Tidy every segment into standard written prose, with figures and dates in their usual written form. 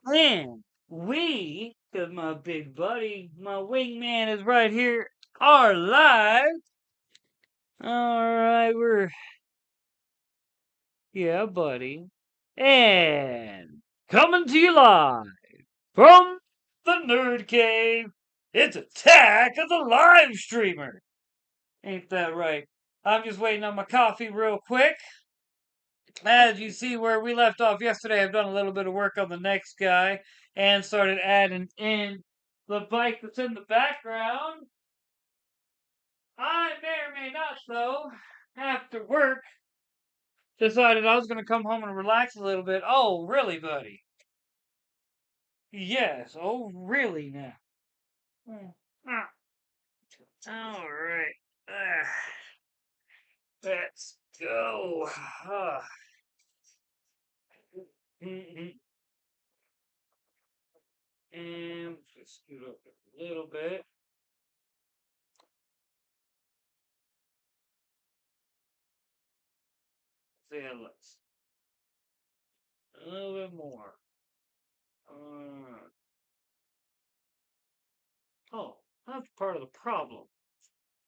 And we, because my big buddy, my wingman is right here, are live. Alright, yeah, buddy. And coming to you live from the Nerd Cave, it's Attack of the Live Streamer. Ain't that right? I'm just waiting on my coffee real quick. As you see where we left off yesterday, I've done a little bit of work on the next guy and started adding in the bike that's in the background. I may or may not, though, after work, decided I was going to come home and relax a little bit. Oh, really, buddy? Yes. Oh, really now? Ah, all right. Let's go. And just scoot up a little bit. See how it looks. A little bit more. Uh, oh, that's part of the problem.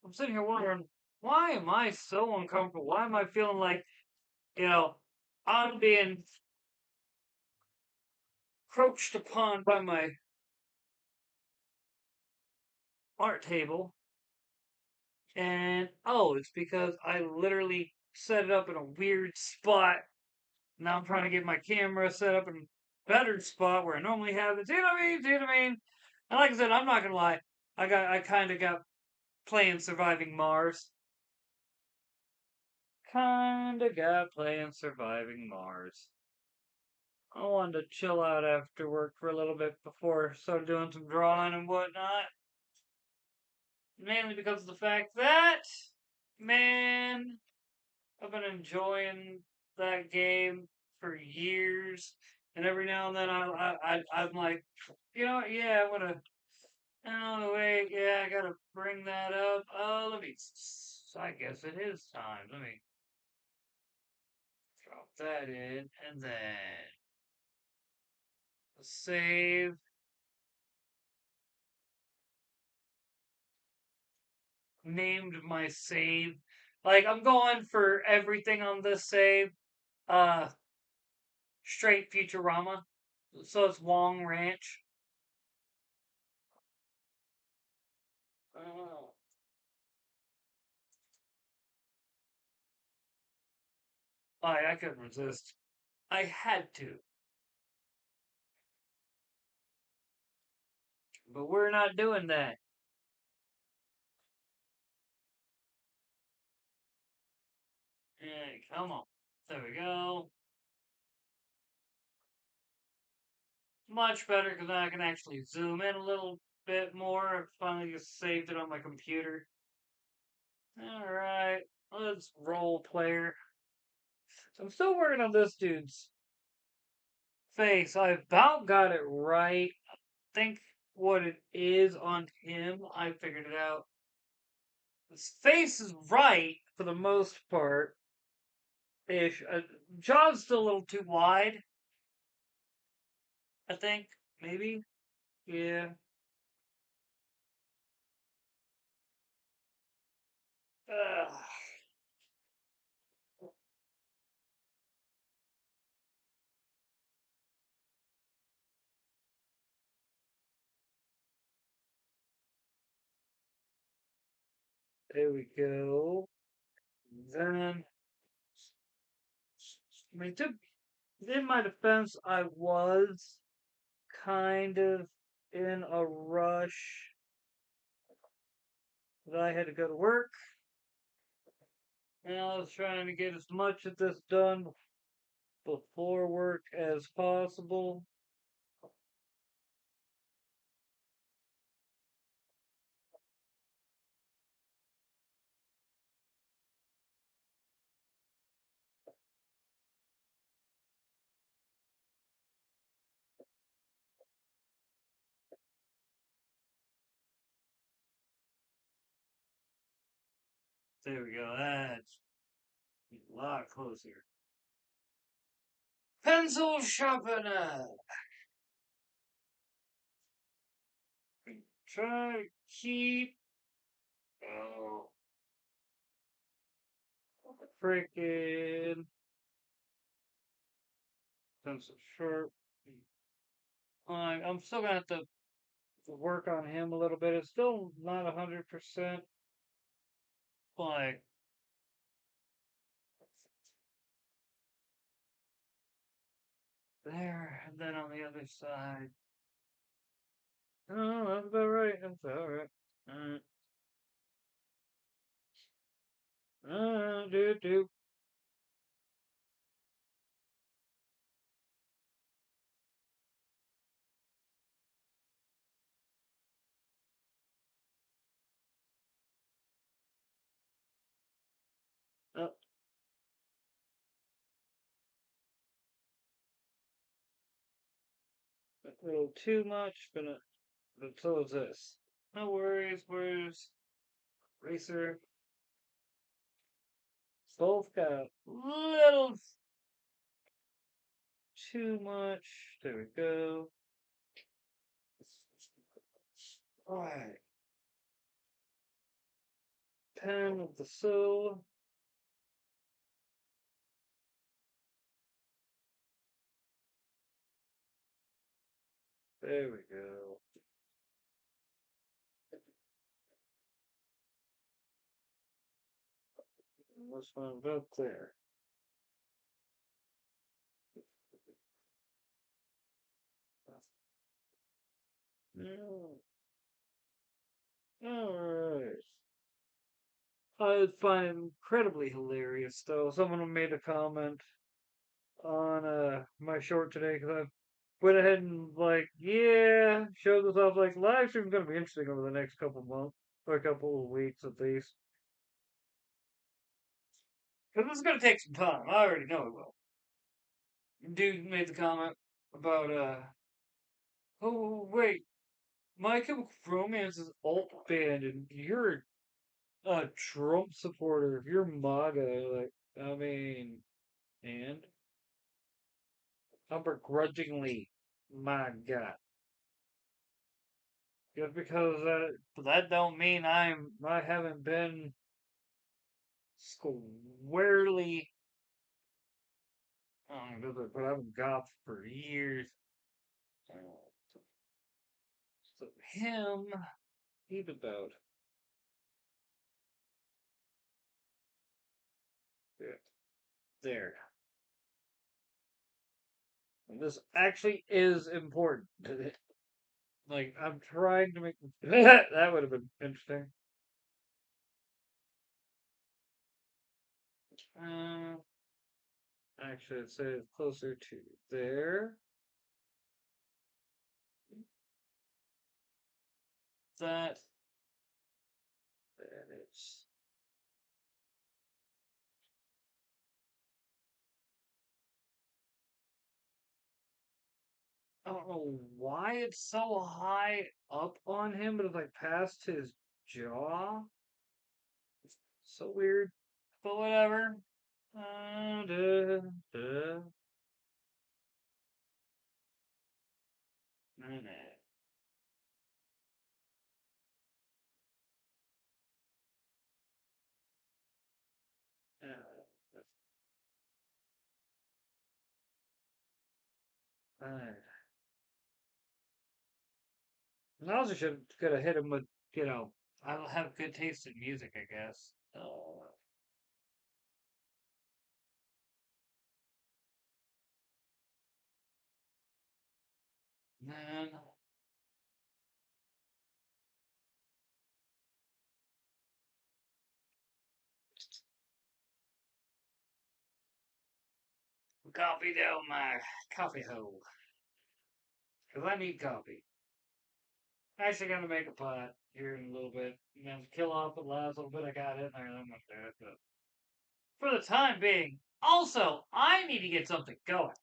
I'm sitting here wondering, why am I so uncomfortable? Why am I feeling like, you know, I'm being crouched upon by my art table? And oh, it's because I literally set it up in a weird spot. Now I'm trying to get my camera set up in a better spot where I normally have it. See what I mean? See what I mean? And like I said, I'm not gonna lie. I kind of got playing Surviving Mars. Kinda got playing Surviving Mars. I wanted to chill out after work for a little bit before I started doing some drawing and whatnot. Mainly because of the fact that, man, I've been enjoying that game for years, and every now and then I'm like, yeah, I'm gonna. Oh wait, yeah, I gotta bring that up. Oh, let me. I guess it is time. Let me drop that in, and then save. Named my save. Like I'm going for everything on this save. Uh, straight Futurama. So it's Wong Ranch. Oh. I couldn't resist. I had to. But we're not doing that. Hey, come on. There we go. Much better because I can actually zoom in a little bit more. I finally just saved it on my computer. Alright, let's roll player. So I'm still working on this dude's face. I about got it right. I think what it is on him, I figured it out. His face is right for the most part. Ish. Jaw's still a little too wide. I think maybe. Yeah. Ugh. There we go. Then, I mean, in my defense, I was kind of in a rush that I had to go to work, and I was trying to get as much of this done before work as possible. There we go. That's a lot closer. Pencil sharpener. try to keep oh, freaking pencil sharp. I'm still gonna have to work on him a little bit. It's still not 100%, but there. And then on the other side. Oh, that's about right. That's about right. Alright. Do. Oh, a little too much, but so is this. No worries. Where's Racer? Both got a little too much. There we go. Alright. Pen of the soul. There we go. This one about there. Alright. I find it incredibly hilarious, though. Someone made a comment on my short today because I went ahead and yeah, showed this off. Like live stream's gonna be interesting over the next couple months or a couple of weeks at least. Because it's gonna take some time. I already know it will. Dude made the comment about oh wait, My Chemical Romance is alt banned and you're a Trump supporter. If you're MAGA, I mean, and I'm begrudgingly MAGA. Just because that don't mean I haven't been squarely but I've got for years. So him, he's about there. There. And this actually is important. Like I'm trying to make that would have been interesting. Uh, Actually, I'd say it's closer to there. That. That is. I don't know why it's so high up on him, but it's like past his jaw. So weird. But whatever. Duh, duh. Nah, nah. Uh, I also should could have hit him with, I don't have good taste in music, I guess. Man, coffee down my coffee hole. Because I need coffee. Actually, gonna make a pot here in a little bit. And then kill off the last little bit I got in there, and I'm gonna do it. But for the time being, also, I need to get something going.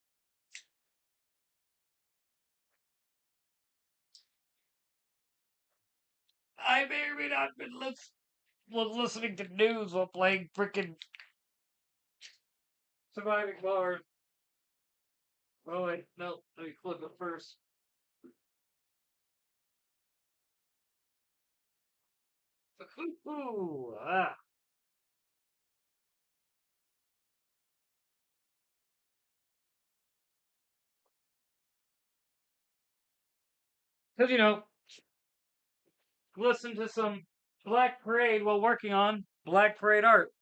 I may or may not have been listening to news while playing freaking Surviving Mars. Oh, wait, no, let me flip it first. Ooh, because listen to some Black Parade while working on Black Parade art.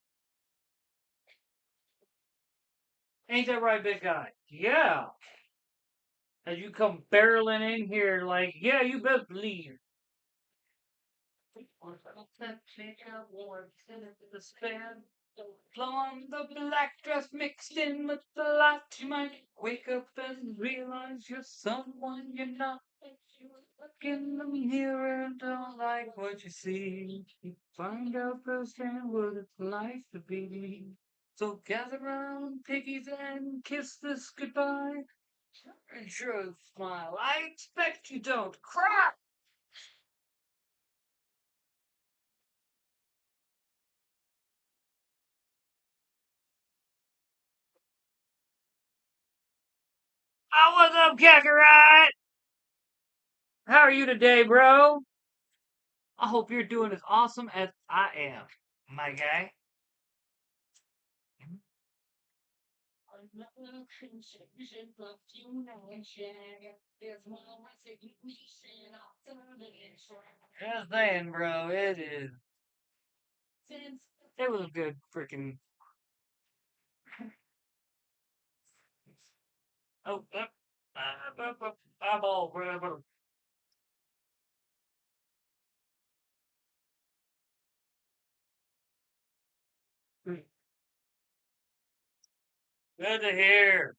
Ain't that right, big guy? Yeah. As you come barreling in here, like, yeah, you best believe. Flow on the black dress mixed in with the light. You might wake up and realize you're someone you're not. You look in the mirror and don't like what you see. You find out firsthand what it's like to be me. So gather round, piggies, and kiss this goodbye. And sure smile. I expect you don't cry. Oh, what's up, Kakarot? How are you today, bro? I hope you're doing as awesome as I am, my guy. Just saying, bro, it is. It was a good freaking. Oh, eyeball, bro. Good to hear.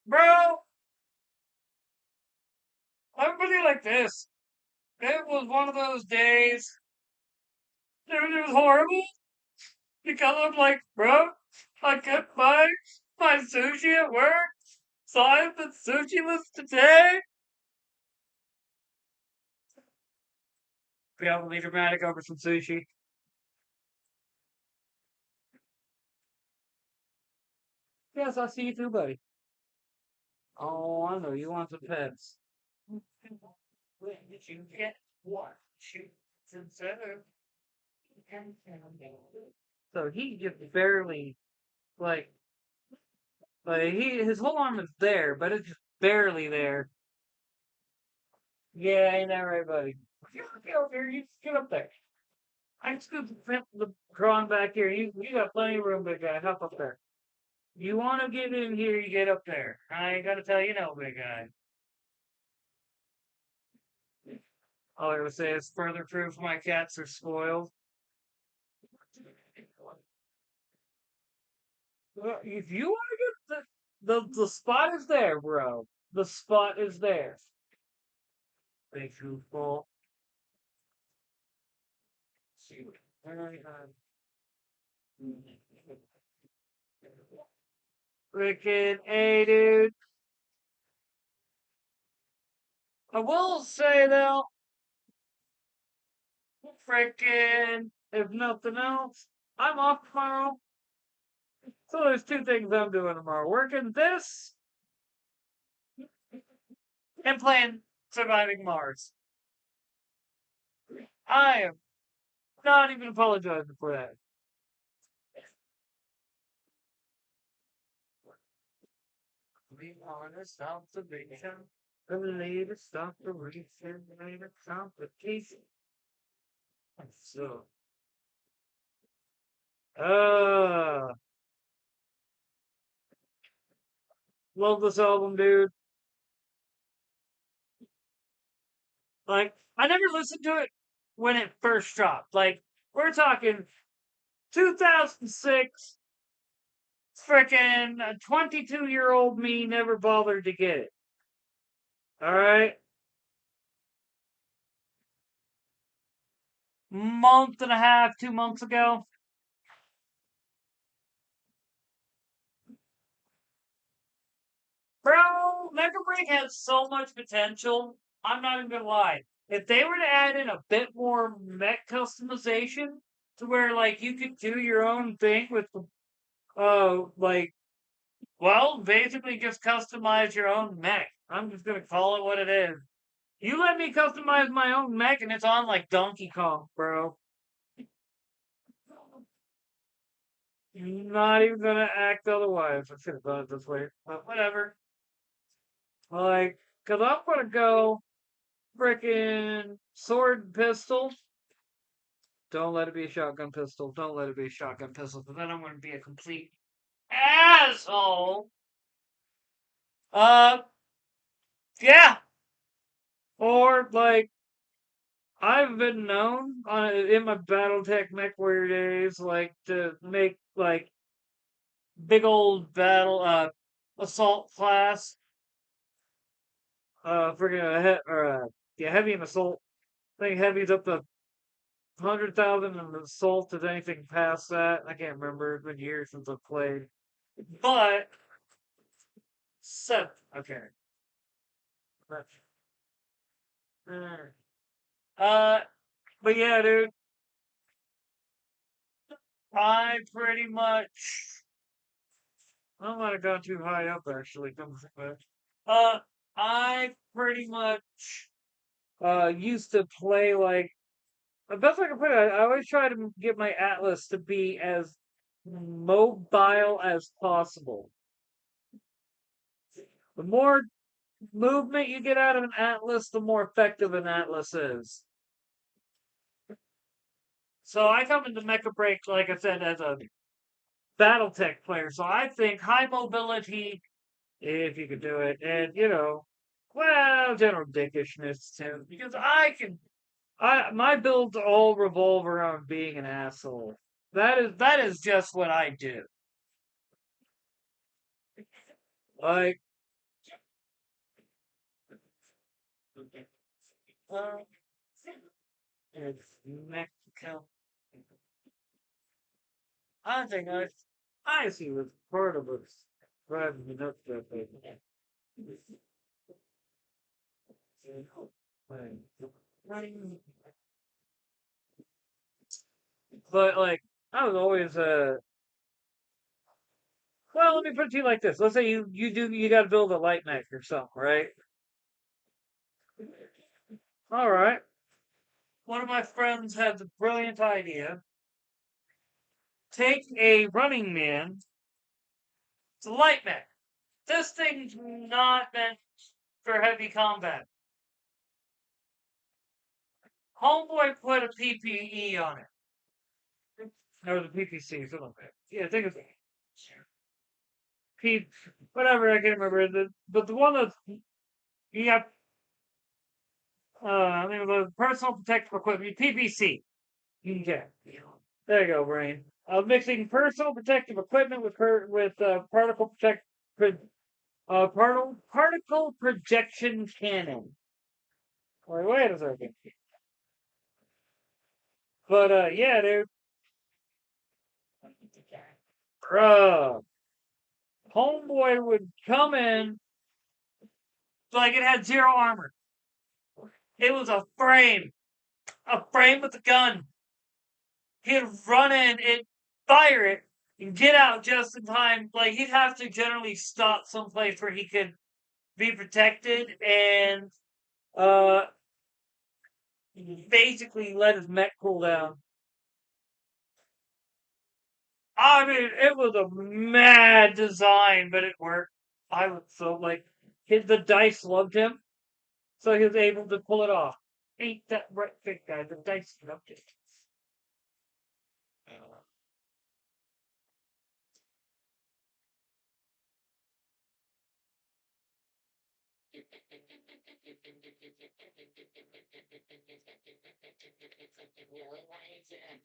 Bro, everybody like this. It was one of those days. It was horrible because I'm like, bro, I kept my sushi at work. So I've been sushi-less today. Probably dramatic over some sushi. Yes, I see you too, buddy. Oh, I know you want some pets. When did you get what? Shoot, consider. So he just barely like his whole arm is there, but it's just barely there. Yeah, ain't that right, buddy? You get over here, you get up there. I can scoop the prawn back here. You got plenty of room, big guy. Hop up there. You want to get in here, you get up there. I ain't gotta tell you no, big guy. All I would say is further proof my cats are spoiled. If you want to get the spot is there, bro. The spot is there. Big goofball. Freaking A, dude. I will say though, freaking, if nothing else, I'm off tomorrow. So there's two things I'm doing tomorrow: working this and playing Surviving Mars. I am not even apologizing for that. Be honest, observation. The latest operation, latest complication. So, uh, love this album, dude. Like, I never listened to it when it first dropped. Like, we're talking 2006. Frickin' 22-year-old me never bothered to get it. All right, month and a half, 2 months ago. Bro, Mega Break has so much potential. I'm not even gonna lie. If they were to add in a bit more mech customization to where like you could do your own thing with like well, basically just customize your own mech. I'm just gonna call it what it is. You let me customize my own mech and it's on like Donkey Kong, bro. Not even gonna act otherwise. I should have done it this way, but whatever. Like, cause I'm gonna go freaking sword and pistol. Don't let it be a shotgun pistol. Don't let it be a shotgun pistol, because then I'm gonna be a complete asshole. Uh, yeah. Or like I've been known in my BattleTech MechWarrior days, like to make like big old battle assault class, freaking yeah, heavy and assault. I think heavy's up to 100,000 and assault is anything past that. I can't remember. It's been years since I've played. But seven. Okay. Mm. Uh, but yeah, dude, I pretty much I might have gone too high up actually. Come to think of it. Uh, I pretty much used to play like the best I can put it. I always try to get my Atlas to be as mobile as possible. The more movement you get out of an Atlas, the more effective an Atlas is. So I come into Mecha Break, like I said, as a BattleTech player. So I think high mobility, if you could do it, and well, general dickishness too, because I my builds all revolve around being an asshole. That is just what I do. Like, uh, it's Mexico. I think I see what's part of what's driving me nuts that thing. But like, I was always well, let me put it to you like this. Let's say you got to build a light mech or something, right? All right. One of my friends had the brilliant idea: take a running man to light mech. This thing's not meant for heavy combat. Homeboy put a PPE on it. Or the PPC, something like that. Yeah, I think it's P, whatever. I can't remember. But the one that's you got, I think it was personal protective equipment, PPC. Okay, there you go, brain. Mixing personal protective equipment with particle particle projection cannon. Wait a second. But yeah, dude, bruh, homeboy would come in like it had zero armor. It was a frame with a gun. He'd run in and fire it and get out just in time. Like he'd have to generally stop someplace where he could be protected and uh basically let his mech cool down. I mean, it was a mad design, but it worked. I was so like the dice loved him, so he was able to pull it off. Ain't that right, big guy? The dice loved it.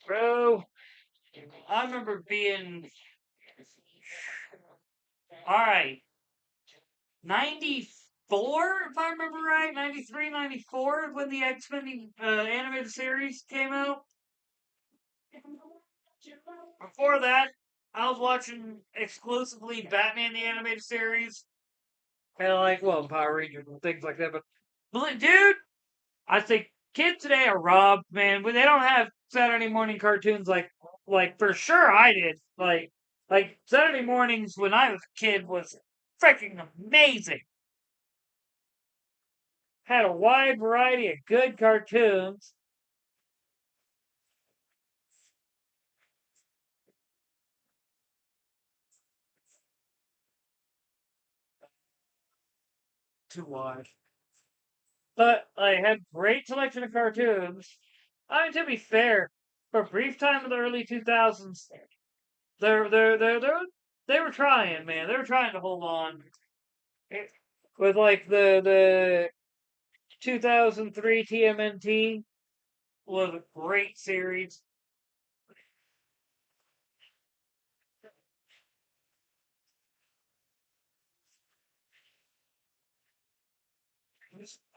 Bro, I remember being all right, 94, if I remember right, 93, 94, when the X-Men animated series came out. Before that, I was watching exclusively Batman the animated series, and like, well, Power Rangers and things like that. But dude, I think kids today are robbed, man. When they don't have Saturday morning cartoons like for sure I did. Like Saturday mornings when I was a kid was freaking amazing. Had a wide variety of good cartoons. to watch. But I had great selection of cartoons. I mean, to be fair, for a brief time in the early 2000s, they were trying, man. They were trying to hold on. With like the 2003 TMNT was a great series.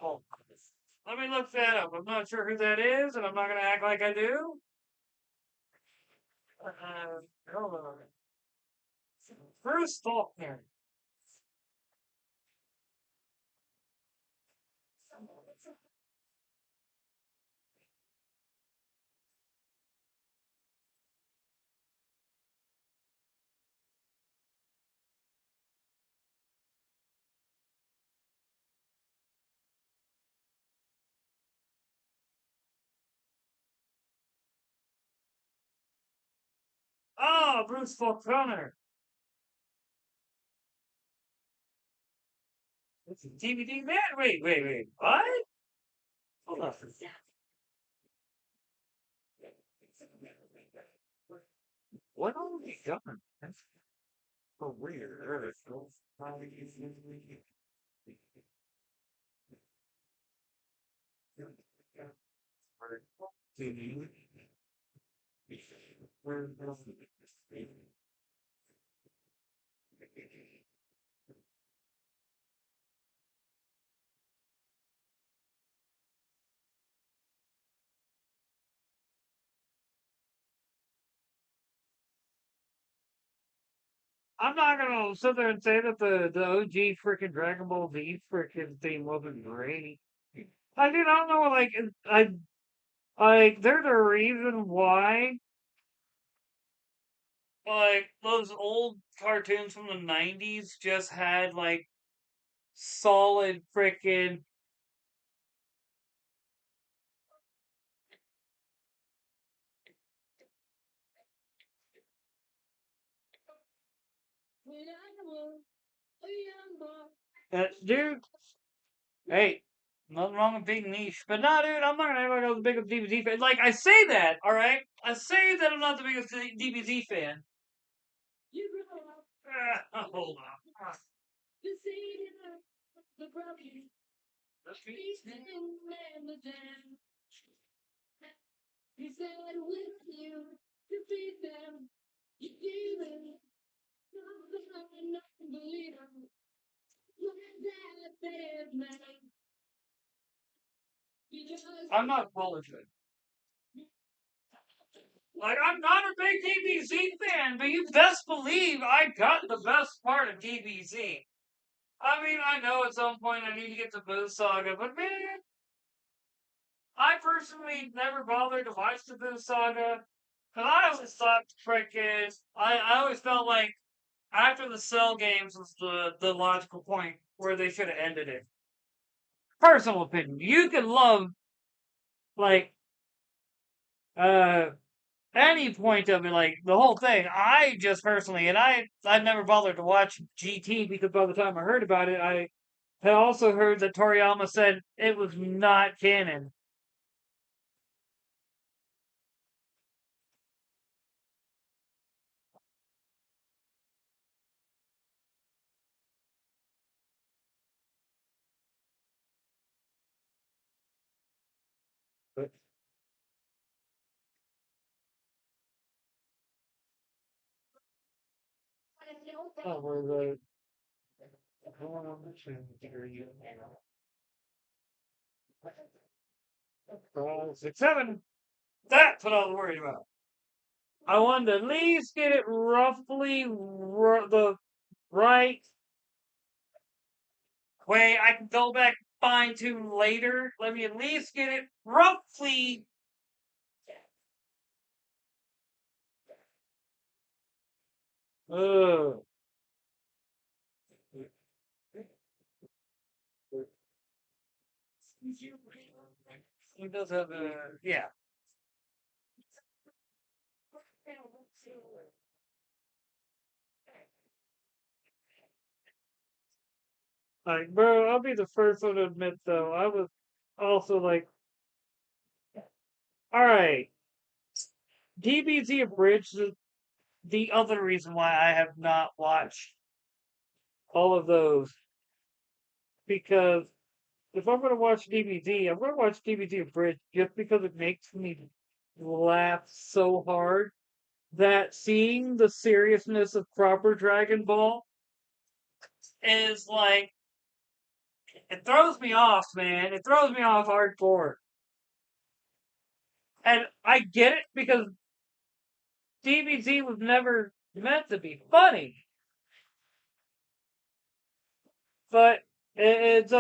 Oh, let me look that up. I'm not sure who that is, and I'm not gonna act like I do. Hold on. Bruce Faulkner. Oh, Bruce Faulkner. It's a DVD man. Wait. What? Hold on. What have we done? That's for weird. I'm not gonna sit there and say that the OG freaking Dragon Ball Z freaking theme wasn't great. I mean, I don't know, there's a reason why, like, those old cartoons from the 90s just had, like, solid freaking. Dude, hey, nothing wrong with being niche. But no, dude, I'm not gonna ever go the biggest DBZ fan. Like, I say that, alright? I say that I'm not the biggest DBZ fan. Hold on. I'm not qualified. Like, I'm not a big DBZ fan, but you best believe I got the best part of DBZ. I mean, I know at some point I need to get to Boo Saga, but man, I personally never bothered to watch the Boo Saga. Cause I always thought frickin' I always felt like after the Cell games was the logical point where they should have ended it. Personal opinion. You can love like uh any point of it, like the whole thing. I just personally, and I never bothered to watch GT because by the time I heard about it, I had also heard that Toriyama said it was not canon. But oh, where the 6, 7. That's what I was worried about. I wanted to at least get it roughly the right way. I can go back fine tune later. Let me at least get it roughly. Uh, he does have a yeah. Like, bro, I'll be the first one to admit though, I was also like, all right, DBZ Abridged is the other reason why I have not watched all of those because if I'm gonna watch DBZ, I'm gonna watch DBZ Abridged just because it makes me laugh so hard that seeing the seriousness of proper Dragon Ball is like it throws me off, man. It throws me off hardcore. And I get it because DBZ was never meant to be funny, but it's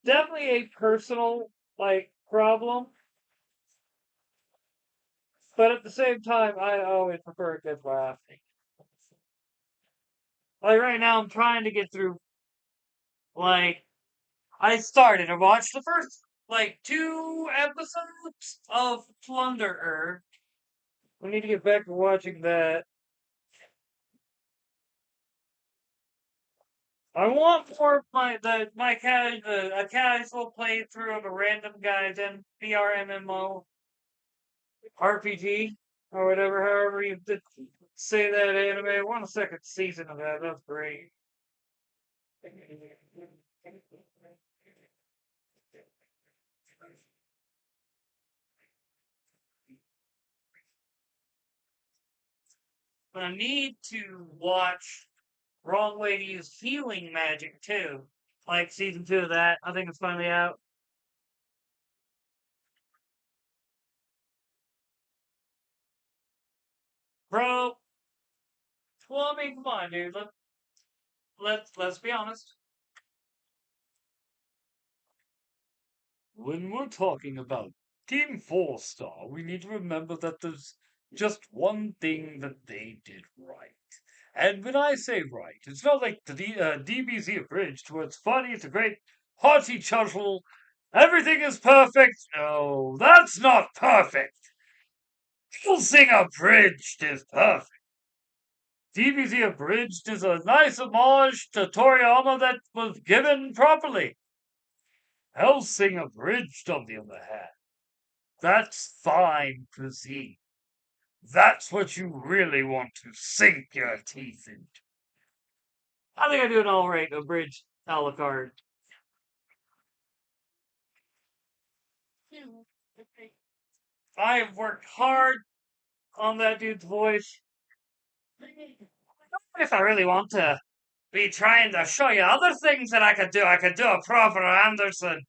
definitely a personal like problem. But at the same time, I always prefer a good laugh. Like right now, I'm trying to get through. Like I watched the first like two episodes of Plunderer. We need to get back to watching that. I want more of a casual playthrough of a random guy's BRMMO RPG or whatever, however you did say that anime. I want a second season of that. That's great. But I need to watch Wrong Way to Use Healing Magic too. Like season two of that. I think it's finally out. Bro, well, I mean, come on, dude. Let's be honest. When we're talking about Team Four Star, we need to remember that there's just one thing that they did right. And when I say right, it's not like the DBZ Abridged, where it's funny, it's a great hearty chuckle, everything is perfect. No, that's not perfect. Hellsing Abridged is perfect. DBZ Abridged is a nice homage to Toriyama that was given properly. Hellsing Abridged, on the other hand, that's fine cuisine. That's what you really want to sink your teeth into. I think I do an alright abridged a la carte. I have worked hard on that dude's voice. If I really want to be trying to show you other things that I could do a proper Anderson.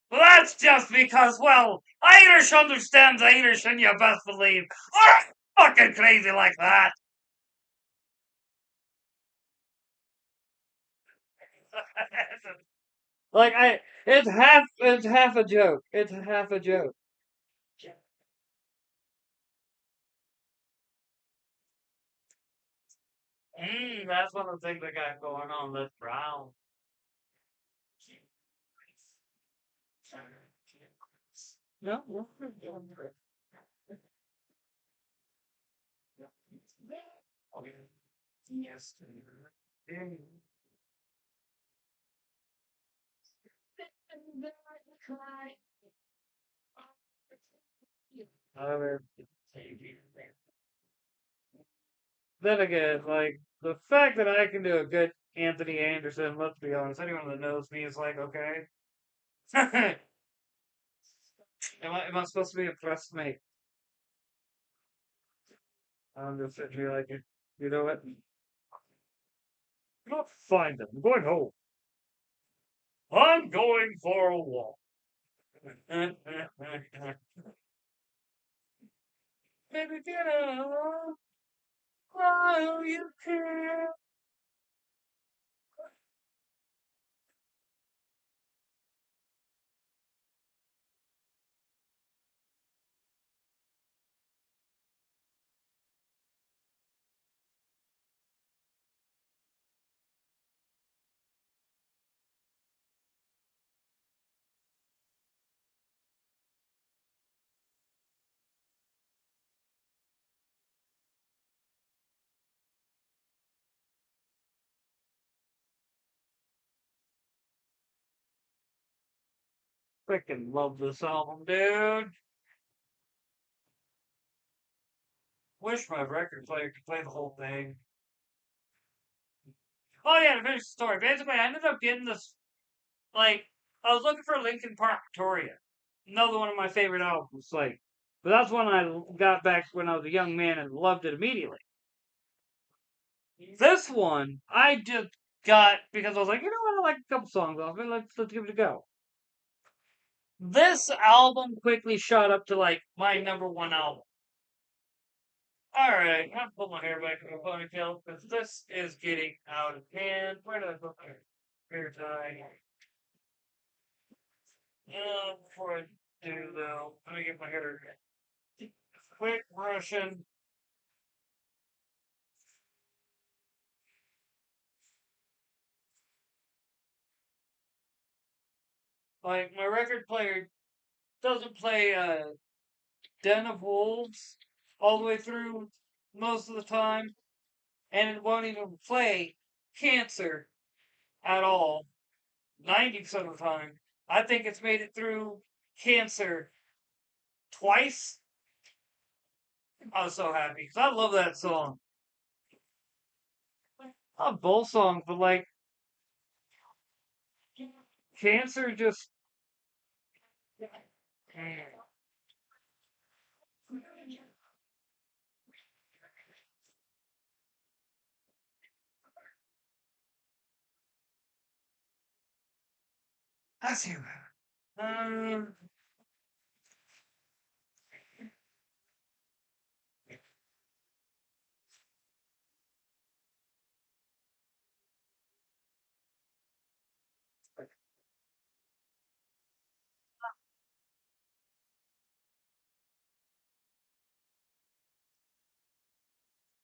Well, that's just because, well, Irish understands Irish, and you best believe. Or fucking crazy like that. Like it's half a joke. It's half a joke. That's one of the things I got going on. That's brown. No, no. Yes. However, then again, like the fact that I can do a good Anthony Anderson, let's be honest, anyone that knows me is like, okay. Am I supposed to be impressed, mate? I'm just sitting here like, you know what? I'm not find them. I'm going home. I'm going for a walk. Baby, get up while you can. Freaking love this album, dude. Wish my record player could play the whole thing. Oh yeah, to finish the story. Basically, I ended up getting this. Like, I was looking for Linkin Park Victoria, another one of my favorite albums. But that's one I got back when I was a young man and loved it immediately. This one I just got because I was like, you know what, I like a couple songs off it. Let's give it a go. This album quickly shot up to like my number one album. Alright, I have to pull my hair back in a ponytail because this is getting out of hand. Where did I put my hair tie? Before I do though, let me get my hair quick brushing. Like my record player doesn't play Den of Wolves all the way through most of the time, and it won't even play Cancer at all 90% of the time. I think it's made it through Cancer twice. I was so happy because I love that song. I love both songs, but like Cancer just. I see. Um,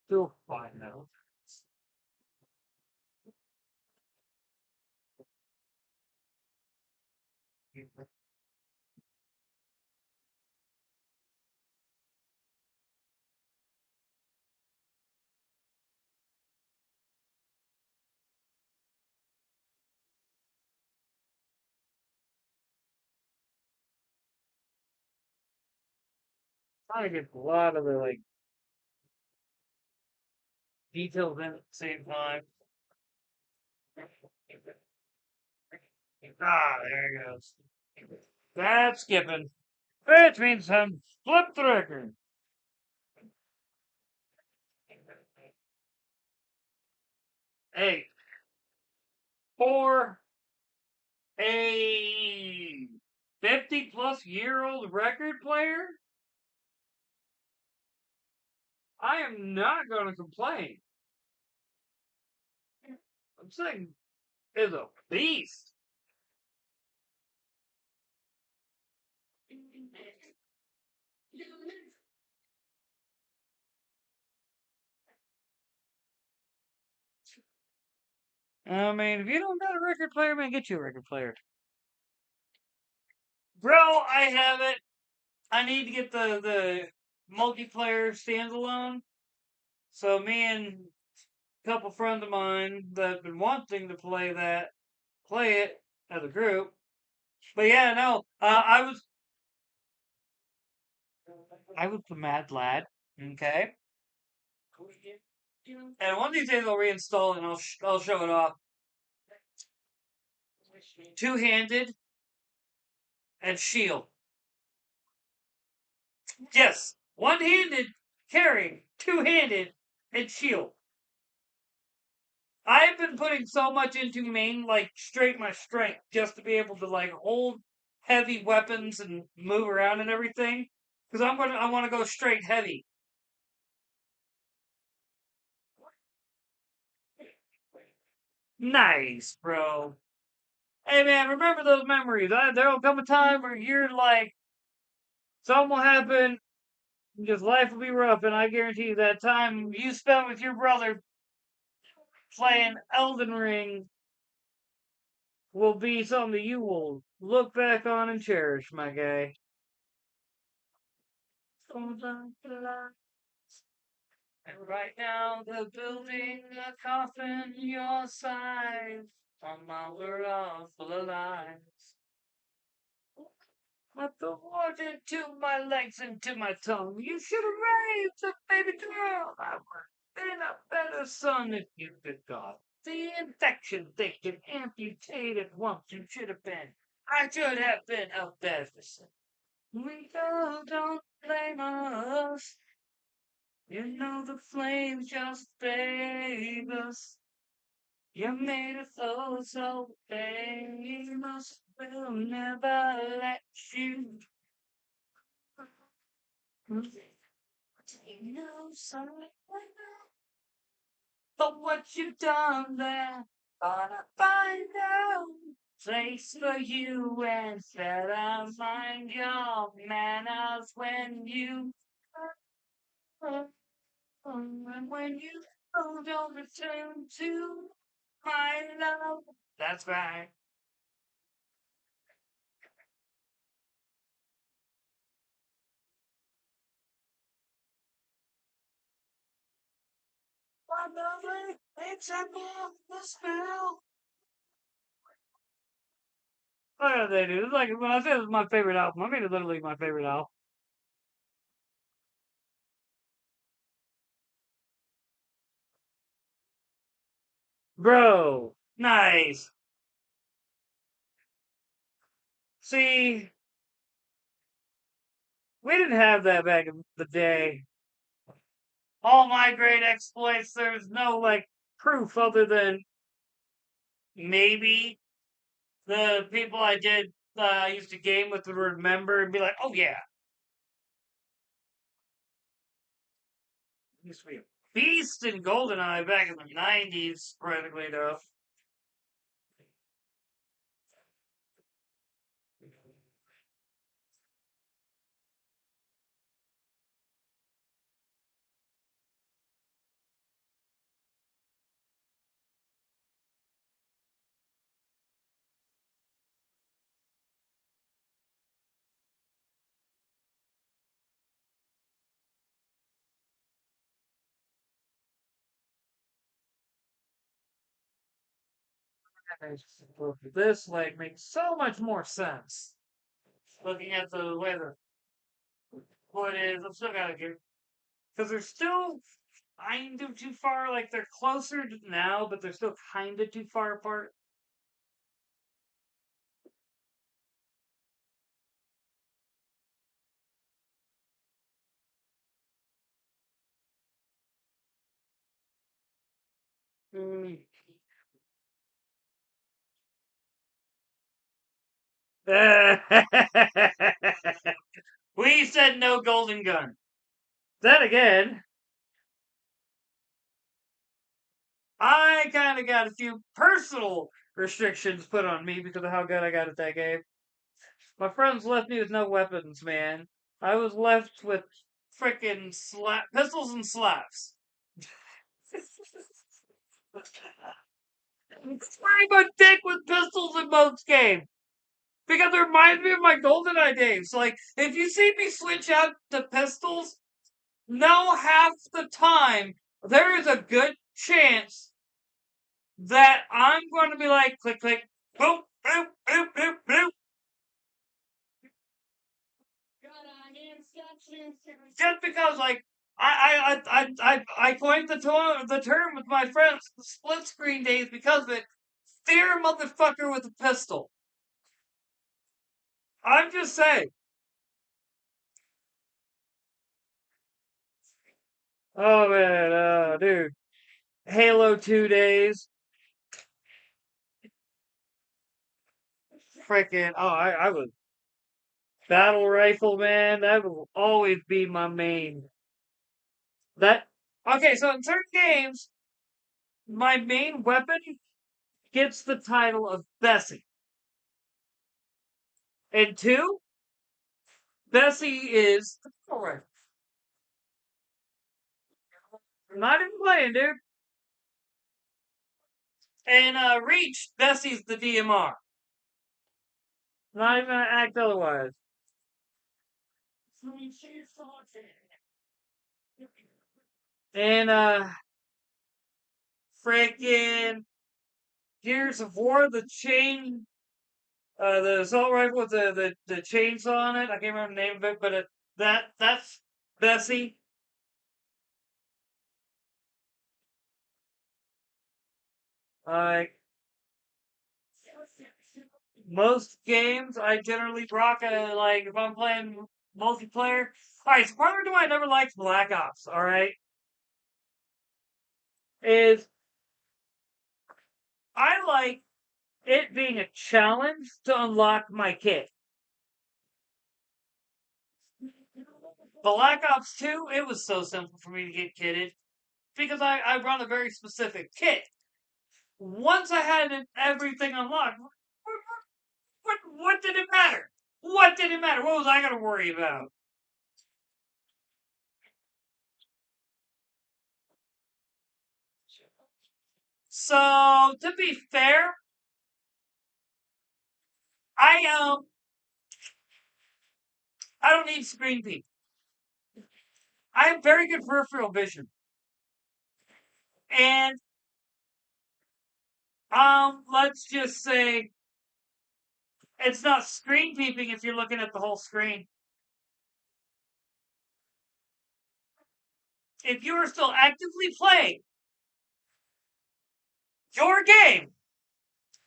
Still fine though. I get a lot of the like details in at the same time. Ah, there it goes. That's skipping. Which means flip the record. Hey, for a 50 plus year old record player, I am not going to complain. I'm saying is a beast. I mean, if you don't got a record player, man, get you a record player. Bro, I have it. I need to get the multiplayer standalone. So me and a couple friends of mine that have been wanting to play it as a group. But yeah, no, I was the mad lad. Okay, and one of these days I'll reinstall it and I'll show it off. Two handed and shield. Yes, one handed carrying, two handed and shield. I've been putting so much into main, like straight my strength, just to be able to like hold heavy weapons and move around and everything. Because I want to go straight heavy. Nice, bro. Hey man, remember those memories. There'll come a time where you're like, something will happen, just life will be rough, and I guarantee you that time you spent with your brother playing Elden Ring will be something that you will look back on and cherish, my guy. And right now they're building a coffin your size on my world full of lies. Put the water to my legs and to my tongue. You should have raised a baby girl. I would have been a better son if you could got the infection they can amputate at once. You should have been. I should have been a better son. We go, don't blame us. You know the flames just bathe us. You made us so, so famous. We'll never let you. You know something, but what you done there? Gonna find out. Place for you and set I mind your manners when you and when you don't return to my love. That's right. My lover, it's above the spell. Oh yeah, they do. It's like when I say it's my favorite album, I mean it's literally my favorite album. Bro, nice. See, we didn't have that back in the day. All my great exploits, there's no like proof other than maybe the people I did used to game with would remember and be like, "Oh yeah, used to be a beast in GoldenEye back in the '90s." Practically though, this like makes so much more sense. Looking at the way the what is, I'm still gotta give because they're still kind of too far. Like they're closer now, but they're still kind of too far apart. Mm. We said no golden gun. Then again, I kind of got a few personal restrictions put on me because of how good I got at that game. My friends left me with no weapons, man. I was left with frickin' pistols and slaps. I'm a dick with pistols in most games because it reminds me of my GoldenEye days. Like, if you see me switch out to pistols, know half the time there is a good chance that I'm going to be like, click, click, boop, boop, boop, boop, boop. Just because, like, I coined the term with my friends, the split screen days, because of it. Fear a motherfucker with a pistol. I'm just saying. Oh man, dude, Halo 2 days, freaking. Oh, I was battle rifle man. That will always be my main. That okay. So in certain games, my main weapon gets the title of Bessie. And two, Bessie is correct. I'm not even playing, dude. And Reach, Bessie's the DMR. Not even gonna act otherwise. And freaking Gears of War, the chain. The assault rifle with the chainsaw on it. I can't remember the name of it, but that's Bessie. Like most games, I generally rock a like if I'm playing multiplayer. All right, so part of the reason why I never liked Black Ops, all right, is I like it being a challenge to unlock my kit. Black Ops 2, it was so simple for me to get kitted because I run a very specific kit. Once I had everything unlocked, what did it matter? What did it matter? What was I gonna worry about? So to be fair, I I don't need screen peek. I have very good peripheral vision, and let's just say it's not screen peeping if you're looking at the whole screen. If you are still actively playing your game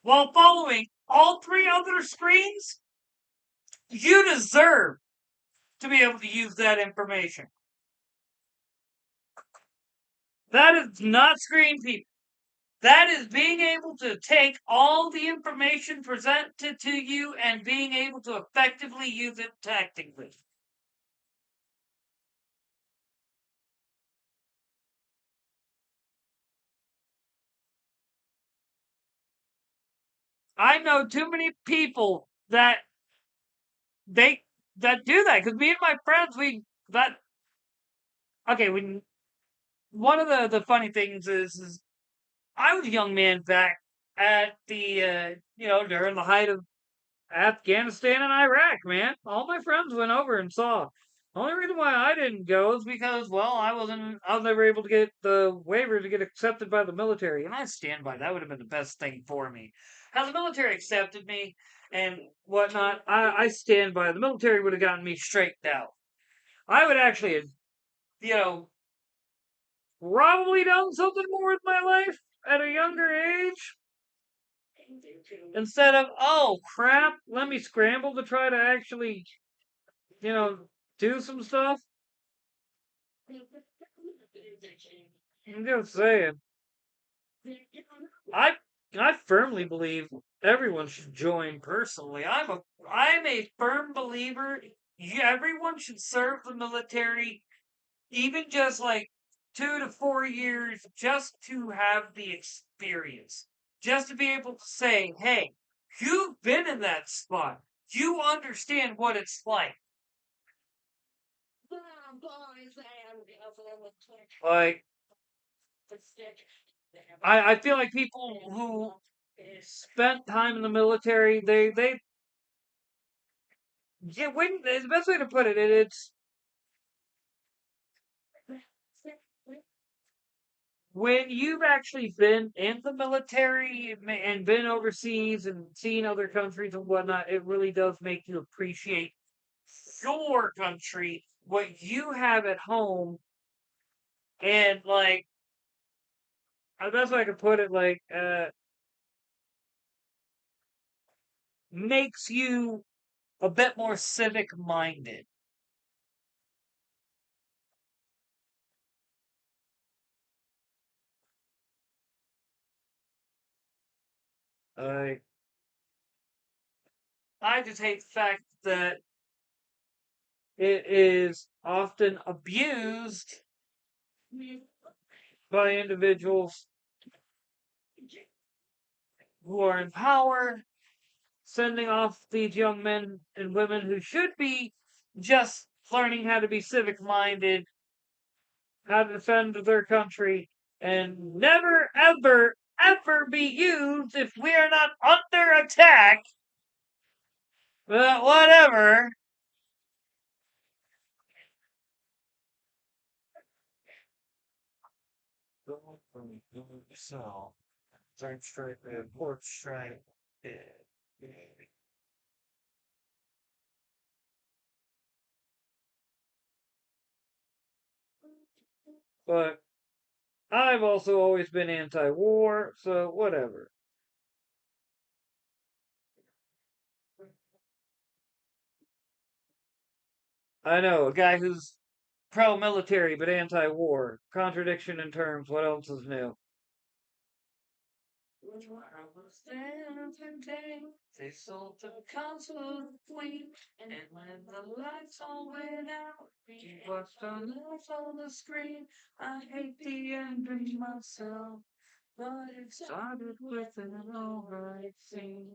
while following all three other screens, you deserve to be able to use that information. That is not screen peeping. That is being able to take all the information presented to you and being able to effectively use it tactically. I know too many people they that do that because me and my friends we that okay when one of the funny things is I was a young man back at the during the height of Afghanistan and Iraq, man. All my friends went over and saw. The only reason why I didn't go is because, well, I was never able to get the waiver to get accepted by the military, and I stand by that would have been the best thing for me. Had the military accepted me and whatnot, I stand by. The military would have gotten me straightened out. I would actually have, you know, probably done something more with my life at a younger age instead of, oh crap, let me scramble to try to actually you know, do some stuff. I'm just saying. I I firmly believe everyone should join personally. I'm a firm believer everyone should serve the military even just like 2 to 4 years just to have the experience. Just to be able to say, hey, you've been in that spot. You understand what it's like. Like I feel like people who spent time in the military, they yeah, when the best way to put it, it's when you've actually been in the military and been overseas and seen other countries and whatnot, it really does make you appreciate your country, what you have at home, and like the best way I could put it, like makes you a bit more civic minded. Uh, I just hate the fact that it is often abused by individuals who are in power, sending off these young men and women who should be just learning how to be civic minded, how to defend their country, and never, ever, ever be used if we are not under attack. But whatever. Go from so, third strike, fourth strike. But I've also always been anti-war, so whatever. I know a guy who's pro-military but anti-war. Contradiction in terms. What else is new? They sold the console of the queen, and when the lights all went out, we watched our lives on the screen. I hate the ending myself, but it started with an alright scene.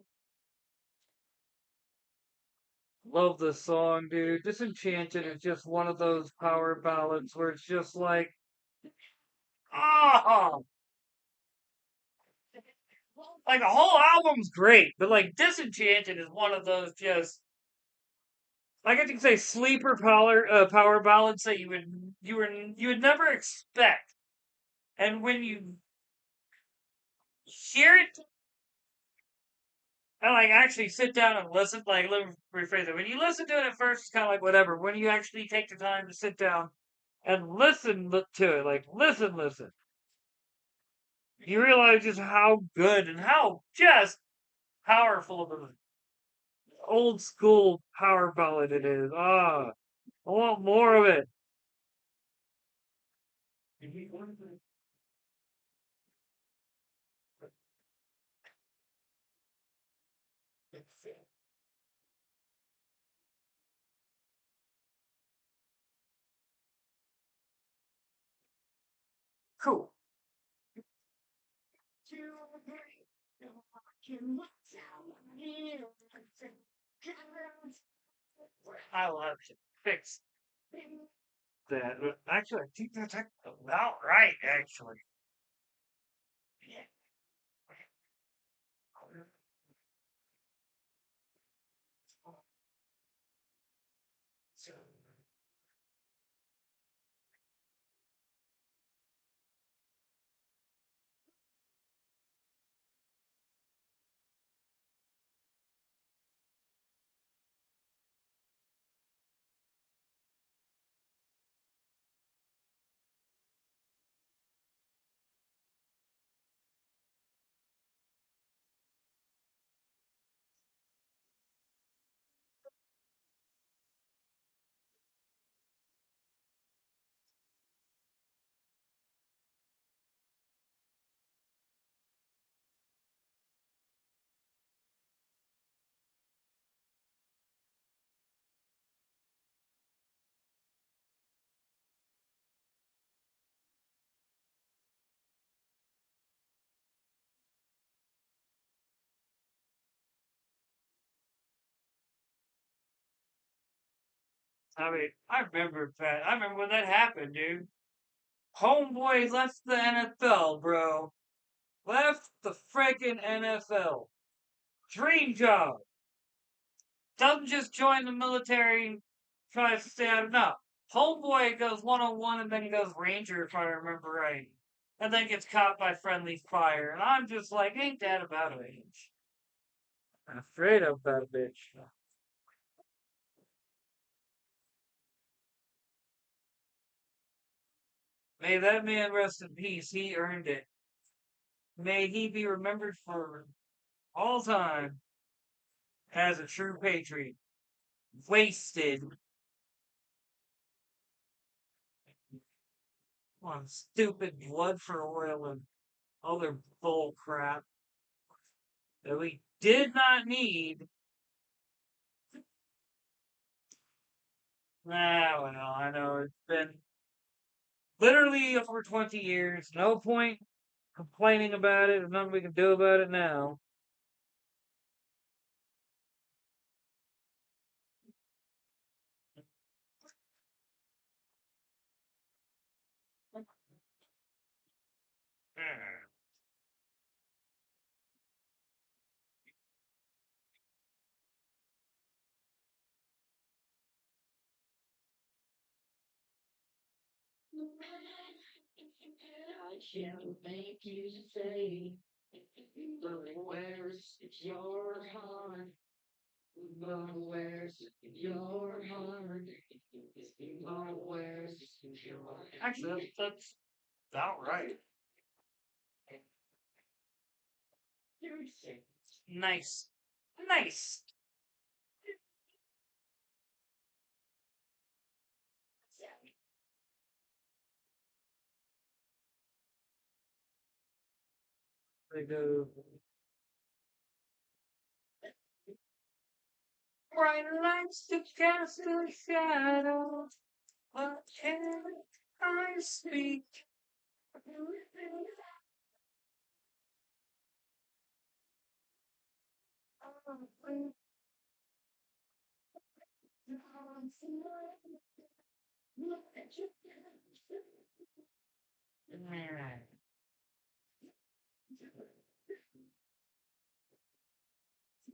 Love this song, dude. Disenchanted is just one of those power ballads where it's just like, oh, like the whole album's great, but like Disenchanted is one of those just like I can say sleeper power ballads that you would never expect, and when you hear it and like actually sit down and listen, like let me rephrase it. When you listen to it at first, it's kind of like whatever. When you actually take the time to sit down and to it, like listen, you realize just how good and how just powerful of an old school power ballad it is. Ah, I want more of it. Cool. I will have to fix that. But actually, I think that's about right, actually. I mean, I remember that. I remember when that happened, dude. Homeboy left the NFL, bro. Left the freaking NFL. Dream job. Doesn't just join the military, tries to stay out of no. Homeboy goes 101 and then he goes Ranger, if I remember right. And then gets caught by friendly fire. And I'm just like, ain't that about a bitch? I'm afraid of that bitch. May that man rest in peace. He earned it. May he be remembered for all time as a true patriot. Wasted on stupid blood for oil and other bull crap that we did not need. Ah, well, I know it's been literally over 20 years. No point complaining about it. There's nothing we can do about it now. I shall make you say, but where's your heart? But where's your heart? But where's your heart? Actually, that's All right. Nice. Nice. They go. Bright lights to cast a shadow. What can I speak?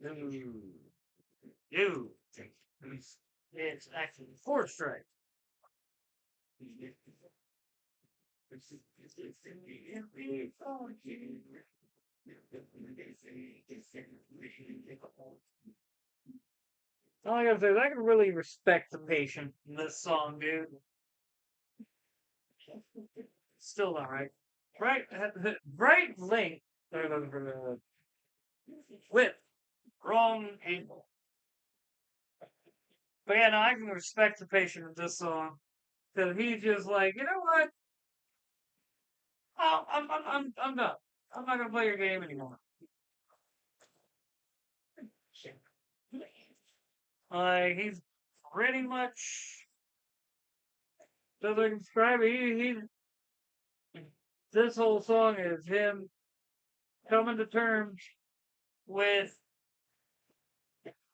Ooh. You. It's actually four strikes. All I gotta say is I can really respect the patient in this song, dude. Still not right. Right, right length. Width. Wrong angle. But yeah, no, I can respect the patient in this song because he's just like, you know what? I'm done. I'm not gonna play your game anymore. Like he's pretty much doesn't describe it. This whole song is him coming to terms with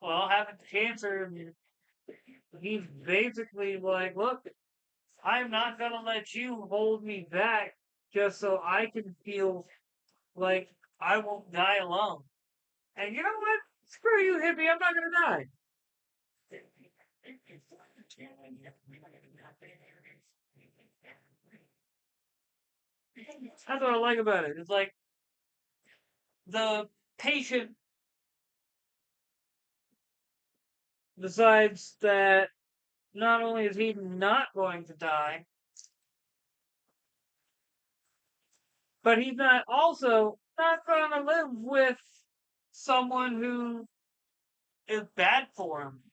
having cancer. And he's basically like, look, I'm not gonna let you hold me back just so I can feel like I won't die alone. And you know what? Screw you, hippie. I'm not gonna die. That's what I like about it. It's like the patient decides that not only is he not going to die, but he's not also not going to live with someone who is bad for him.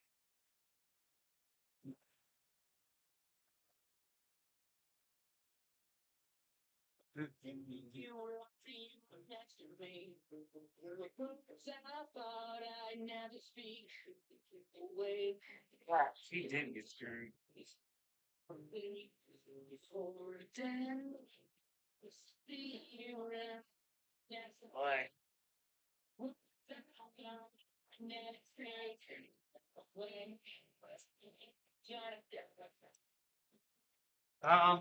He did get screwed. Like,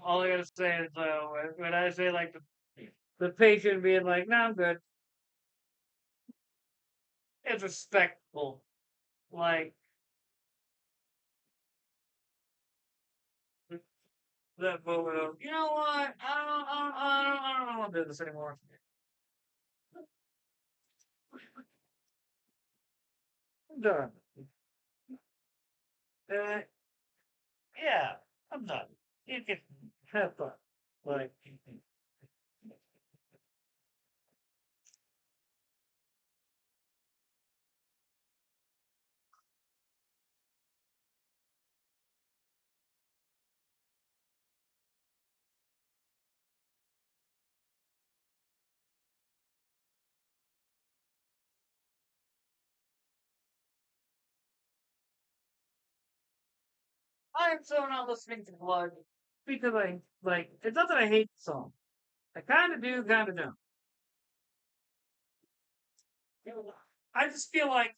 all I gotta say is, when I say like the patient being like, "No, I'm good," it's respectful. Like that moment of, you know what? I don't want to do this anymore. I'm done. Uh, yeah, I'm done. You can have fun. Like, I'm so not listening to Blood because I like. It's not that I hate the song. I kind of do, kind of don't. I just feel like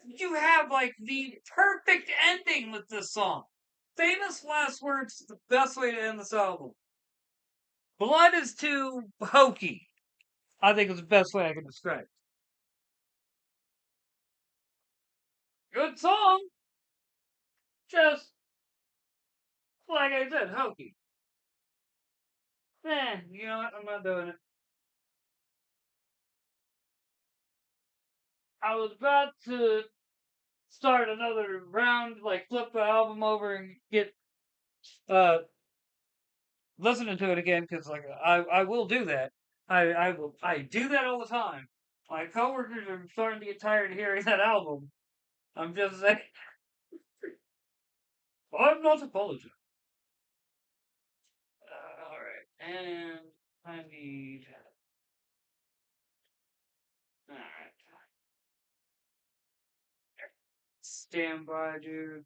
you have like the perfect ending with this song. Famous last words is the best way to end this album. Blood is too hokey. I think is the best way I can describe it. Good song, just like I said, hokey. You know what? I'm not doing it. I was about to start another round, like flip the album over and get uh listening to it again because like I will do that. I do that all the time. My coworkers are starting to get tired of hearing that album. I'm just saying, I'm not apologizing. All right, and I need. All right, stand by, dude.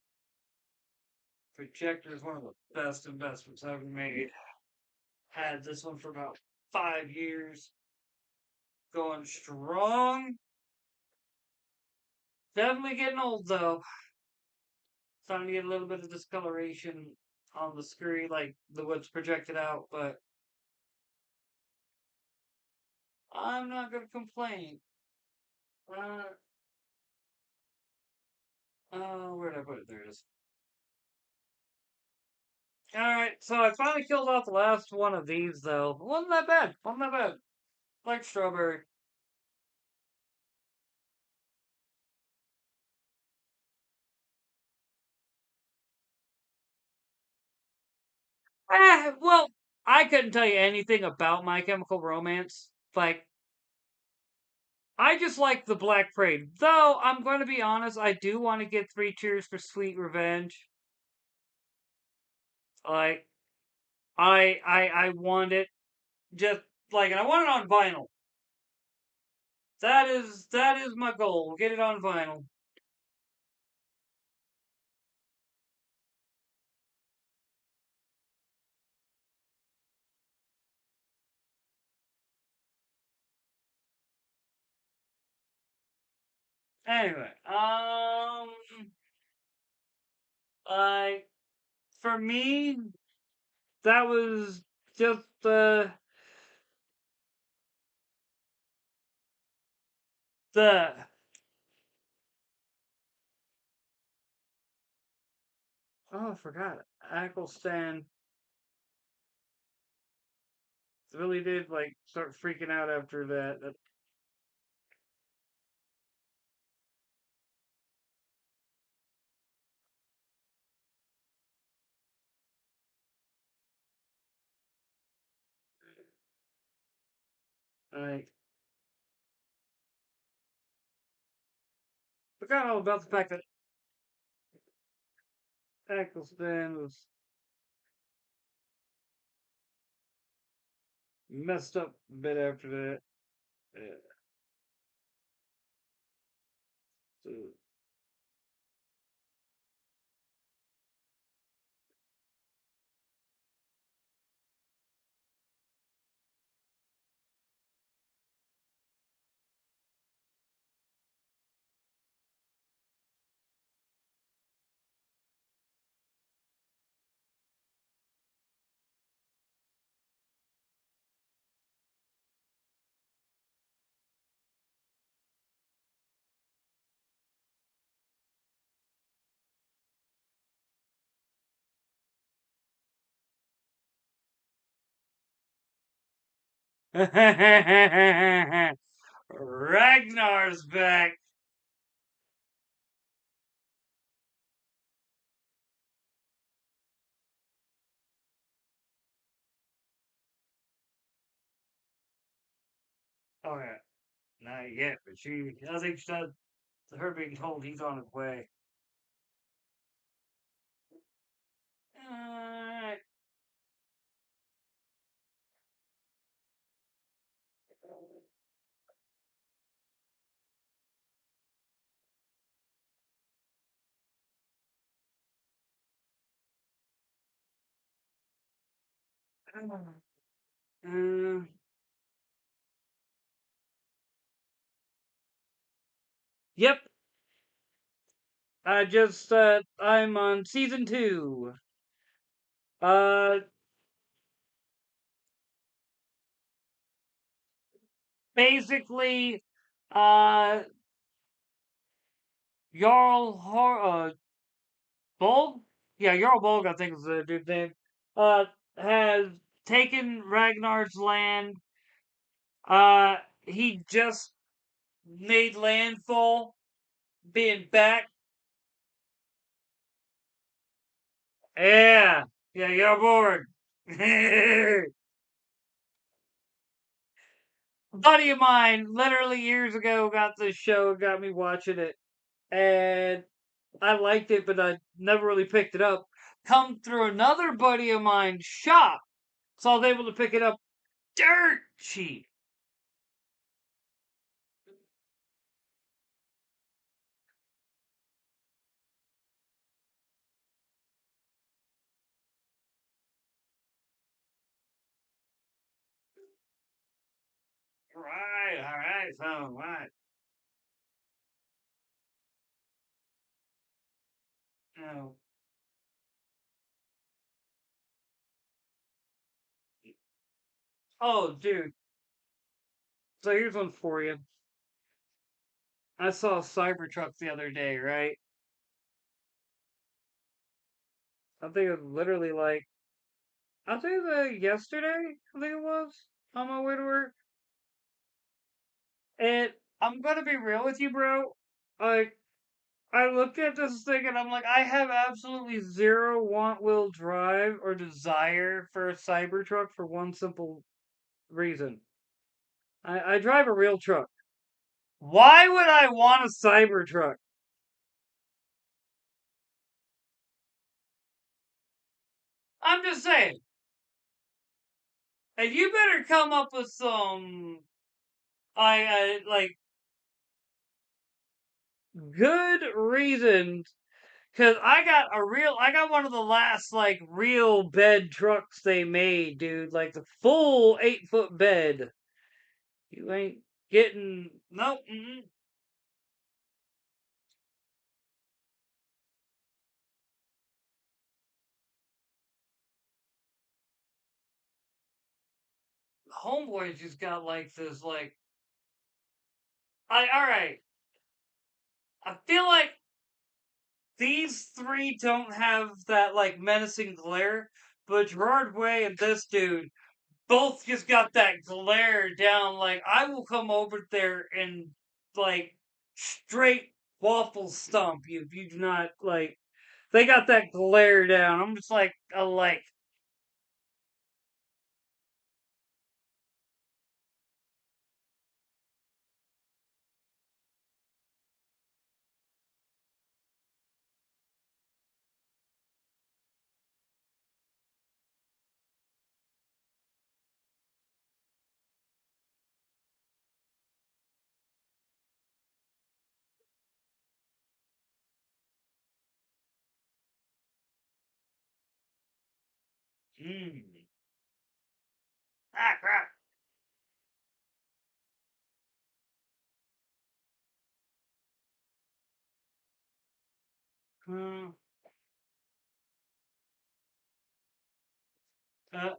Projector is one of the best investments I've ever made. Had this one for about 5 years, going strong. Definitely getting old though. Starting to get a little bit of discoloration on the screen, like the what's projected out, but I'm not gonna complain. Uh, where did I put it? There it is. Alright, so I finally killed off the last one of these, though. Wasn't that bad. Wasn't that bad. Like strawberry. Well, I couldn't tell you anything about My Chemical Romance. Like, I just like the Black Parade. Though, I'm going to be honest, I do want to get Three Cheers for Sweet Revenge. Like, I want it. Just, like, and I want it on vinyl. That is my goal. Get it on vinyl. Anyway, I for me, that was just the oh I forgot Eccleston really did like start freaking out after that. I forgot all about the fact that Eccleston was messed up a bit after that. Yeah, so, Ragnar's back. Oh yeah, not yet, but I think she does. Her being told he's on his way. Uh, uh, yep, I'm on season 2. Uh, basically, uh, Bolg? Yeah, Jarl Bolg, I think is the dude's name, has taken Ragnar's land. He just made landfall, being back. Yeah, yeah, Jarl Borg. A buddy of mine, literally years ago, got this show, got me watching it, and I liked it, but I never really picked it up. Come through another buddy of mine's shop, so I was able to pick it up dirt cheap. All right, so right. Oh, oh, dude. So here's one for you. I saw a Cybertruck the other day, right? I think it was literally like I think yesterday. I think it was on my way to work. And I'm gonna be real with you, bro. Like I looked at this thing and I'm like, I have absolutely zero want, will, drive, or desire for a Cybertruck for one simple reason. I drive a real truck. Why would I want a Cybertruck? I'm just saying. And you better come up with some I like good reasons. Cause I got one of the last like real bed trucks they made, dude. Like the full 8 foot bed. You ain't getting nope. Homeboy just got like this like I all right. I feel like these three don't have that like menacing glare, but Gerard Way and this dude both just got that glare down. Like I will come over there and like straight waffle stomp you if you do not like. They got that glare down. I'm just like, I like. Mm. Ah, crap. Uh, uh,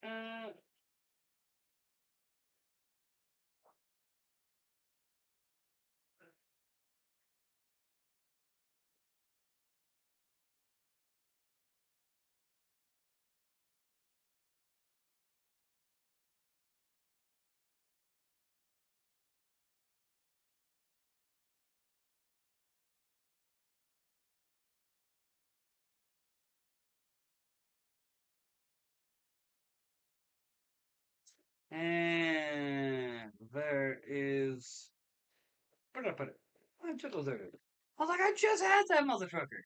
uh, and there is. Where did I put it? I just was there. I was like, I just had that motherfucker.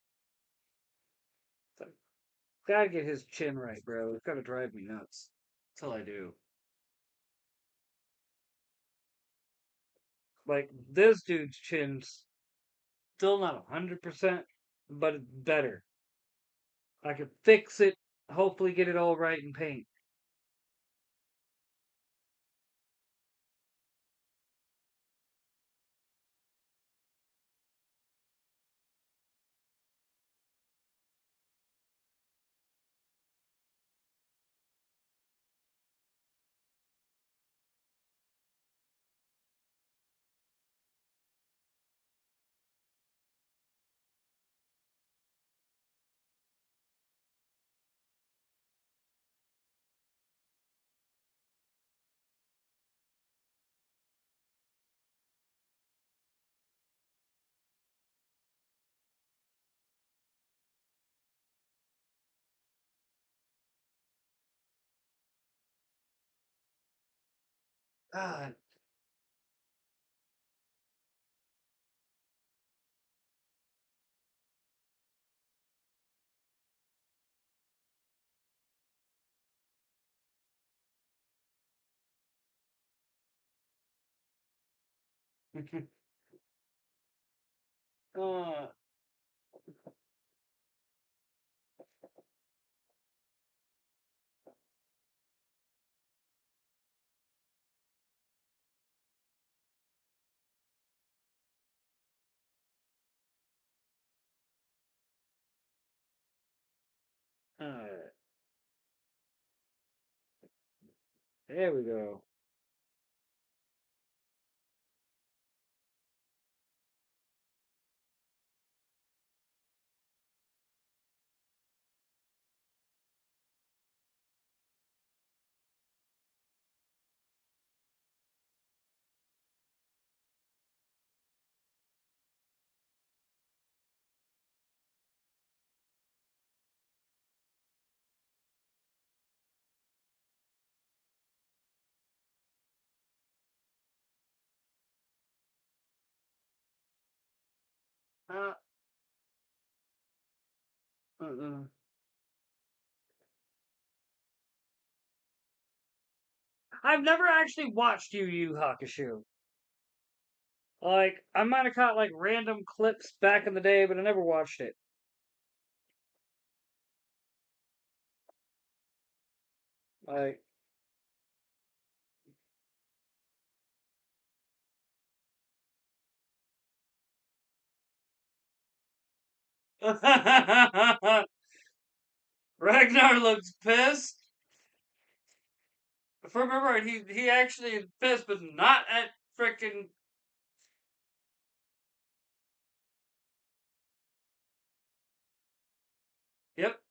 So, gotta get his chin right, bro. It's gotta drive me nuts. Till I do. Like this dude's chin's still not 100%, but it's better. I could fix it, hopefully get it all right in paint. God. uh, uh, there we go. Uh, uh, I've never actually watched Yu Yu Hakusho. Like, I might have caught like random clips back in the day, but I never watched it. Like, Ragnar looks pissed. If I remember right, he actually is pissed, but not at freaking. Yep.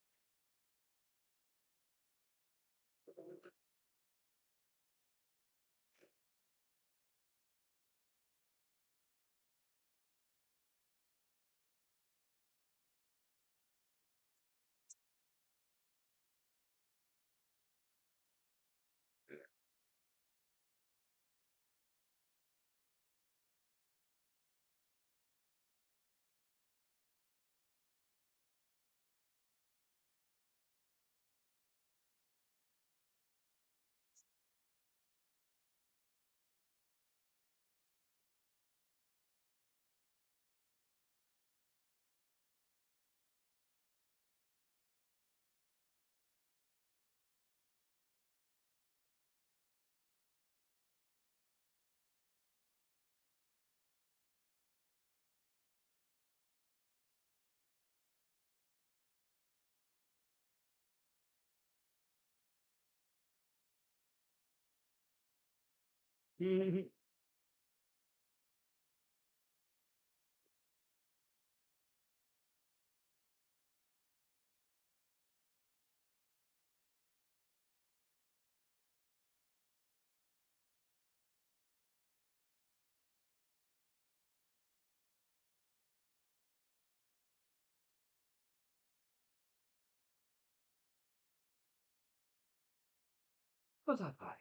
What's up, buddy?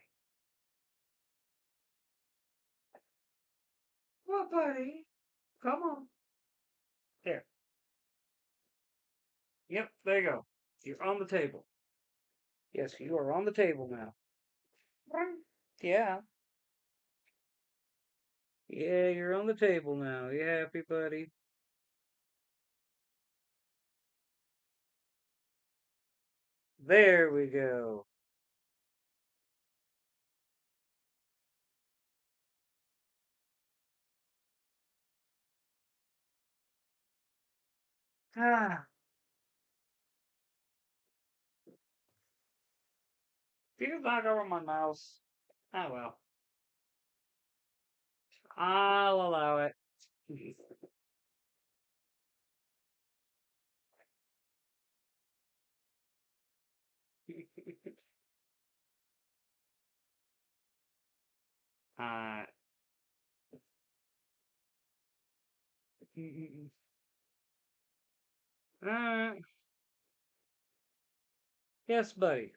What, buddy? Come on. There. Yep, there you go. You're on the table. Yes, you are on the table now. Yeah. Yeah, you're on the table now. You happy, buddy? There we go. Ah, if you can knock over my mouse. Oh well. I'll allow it. uh, uh, yes, buddy.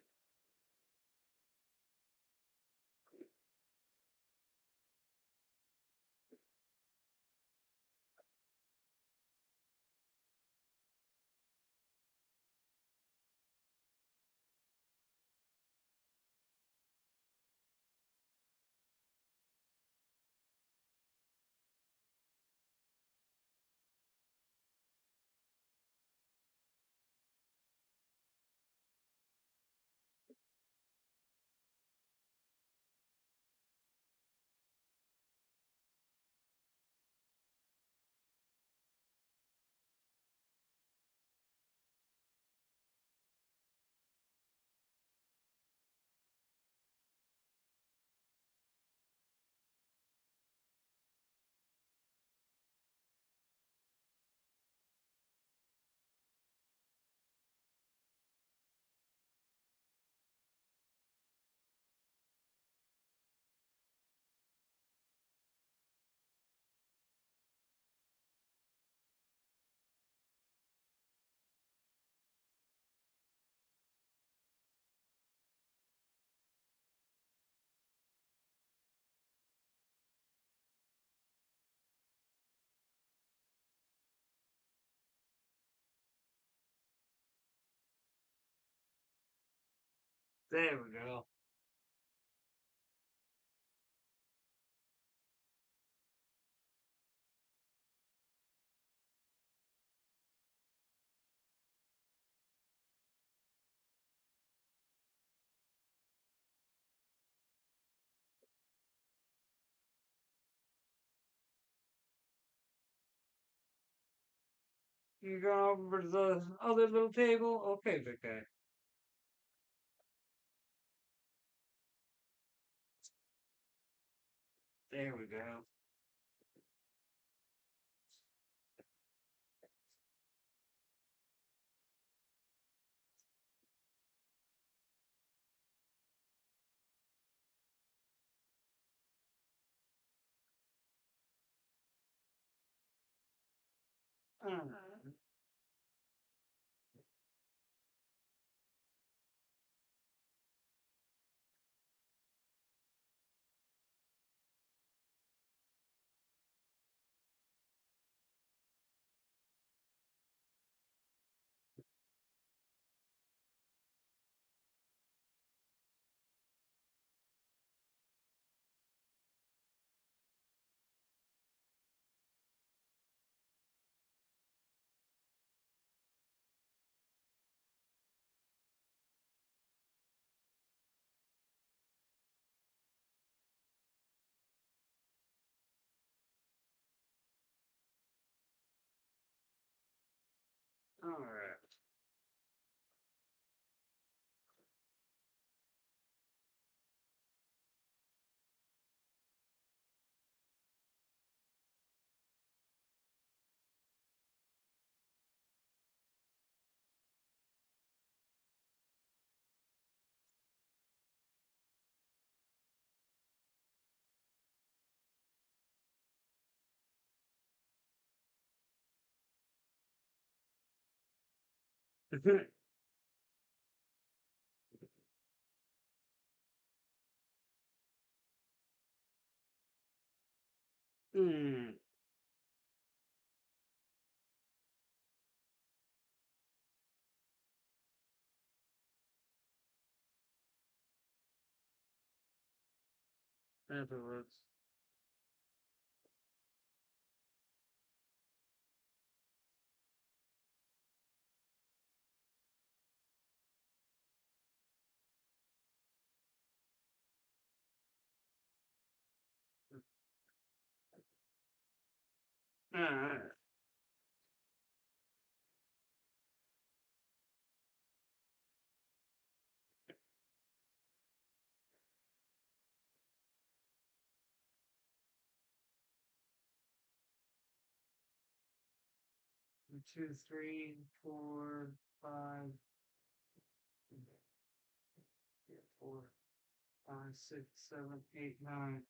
There we go. You go over to the other little table? Okay, big guy. There we go. Uh, Alright. Hmm. Afterwards. Alright. 2, 3, 4, 5, 4, 5, 6, 7, 8, 9.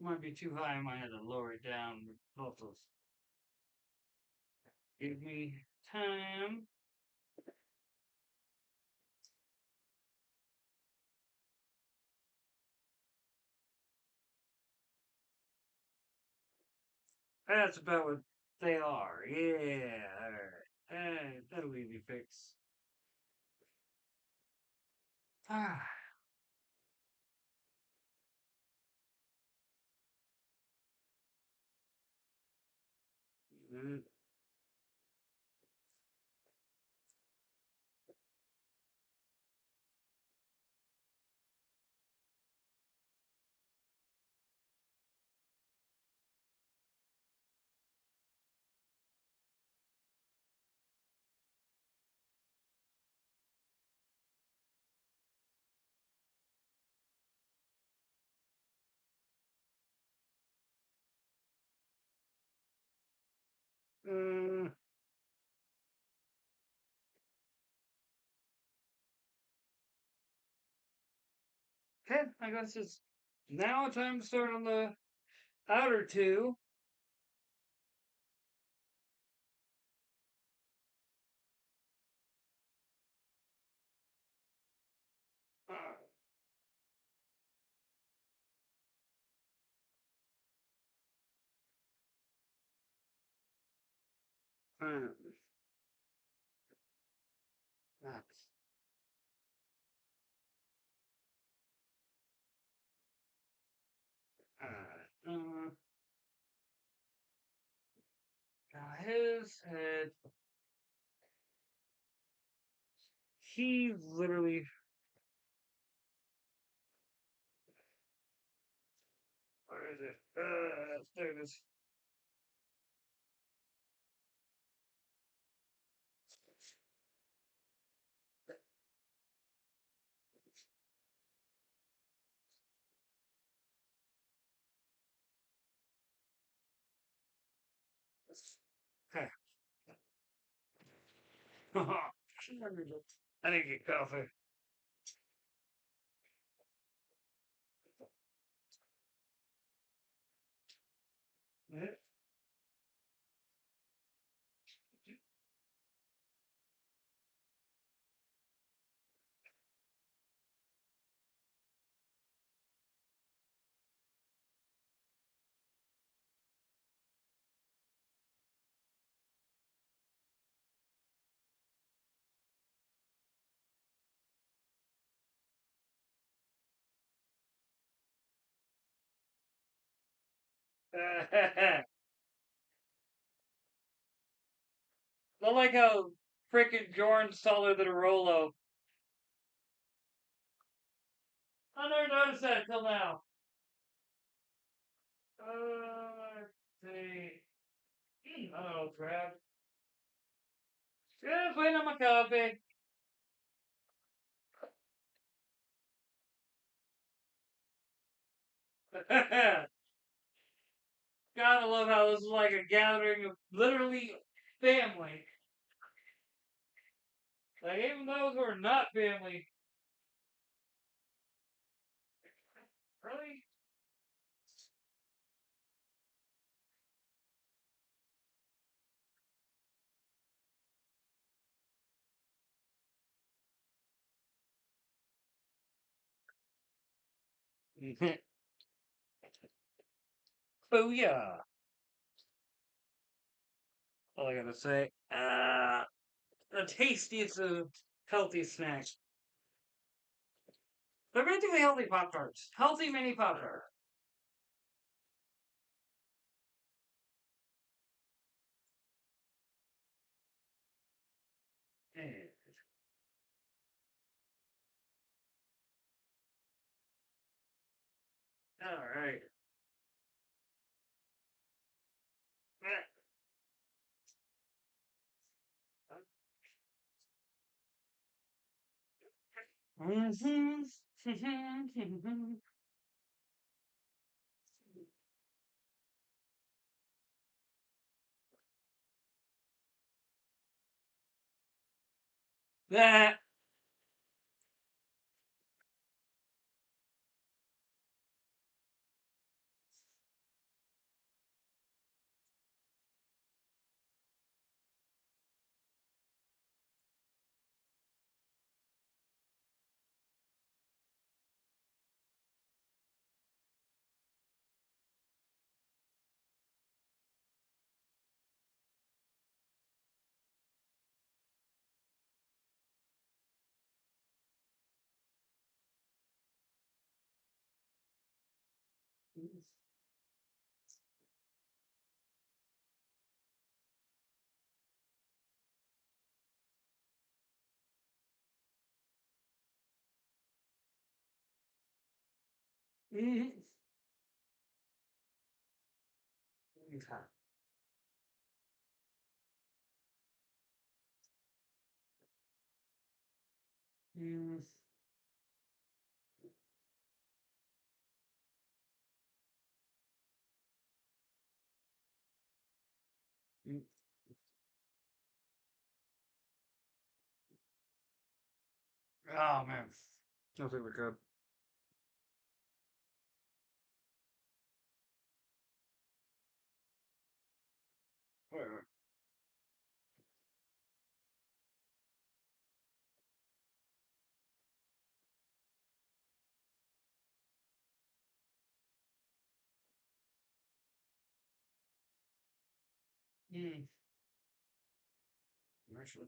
Might be too high. I might have to lower it down. Both those. Give me time. That's about what they are. Yeah. Alright. That'll easy fix. Ah. Mm, 嗯 Okay, I guess it's now time to start on the outer two. Hmm. That's, now his head, he literally, where is it? There it is. Okay. I need to get coffee. I like how freaking Jordan's taller than a Rolo. I never noticed that until now. Let's see. Oh, crap. Just waiting on my coffee. Gotta love how this is like a gathering of literally family. Like, even those who are not family. Really? Booyah. All I gotta say. The tastiest of healthy snacks. They're basically healthy Pop Tarts. Healthy mini Pop Tart. Alright. That. Oh man. I think we're good. Whatever. actually.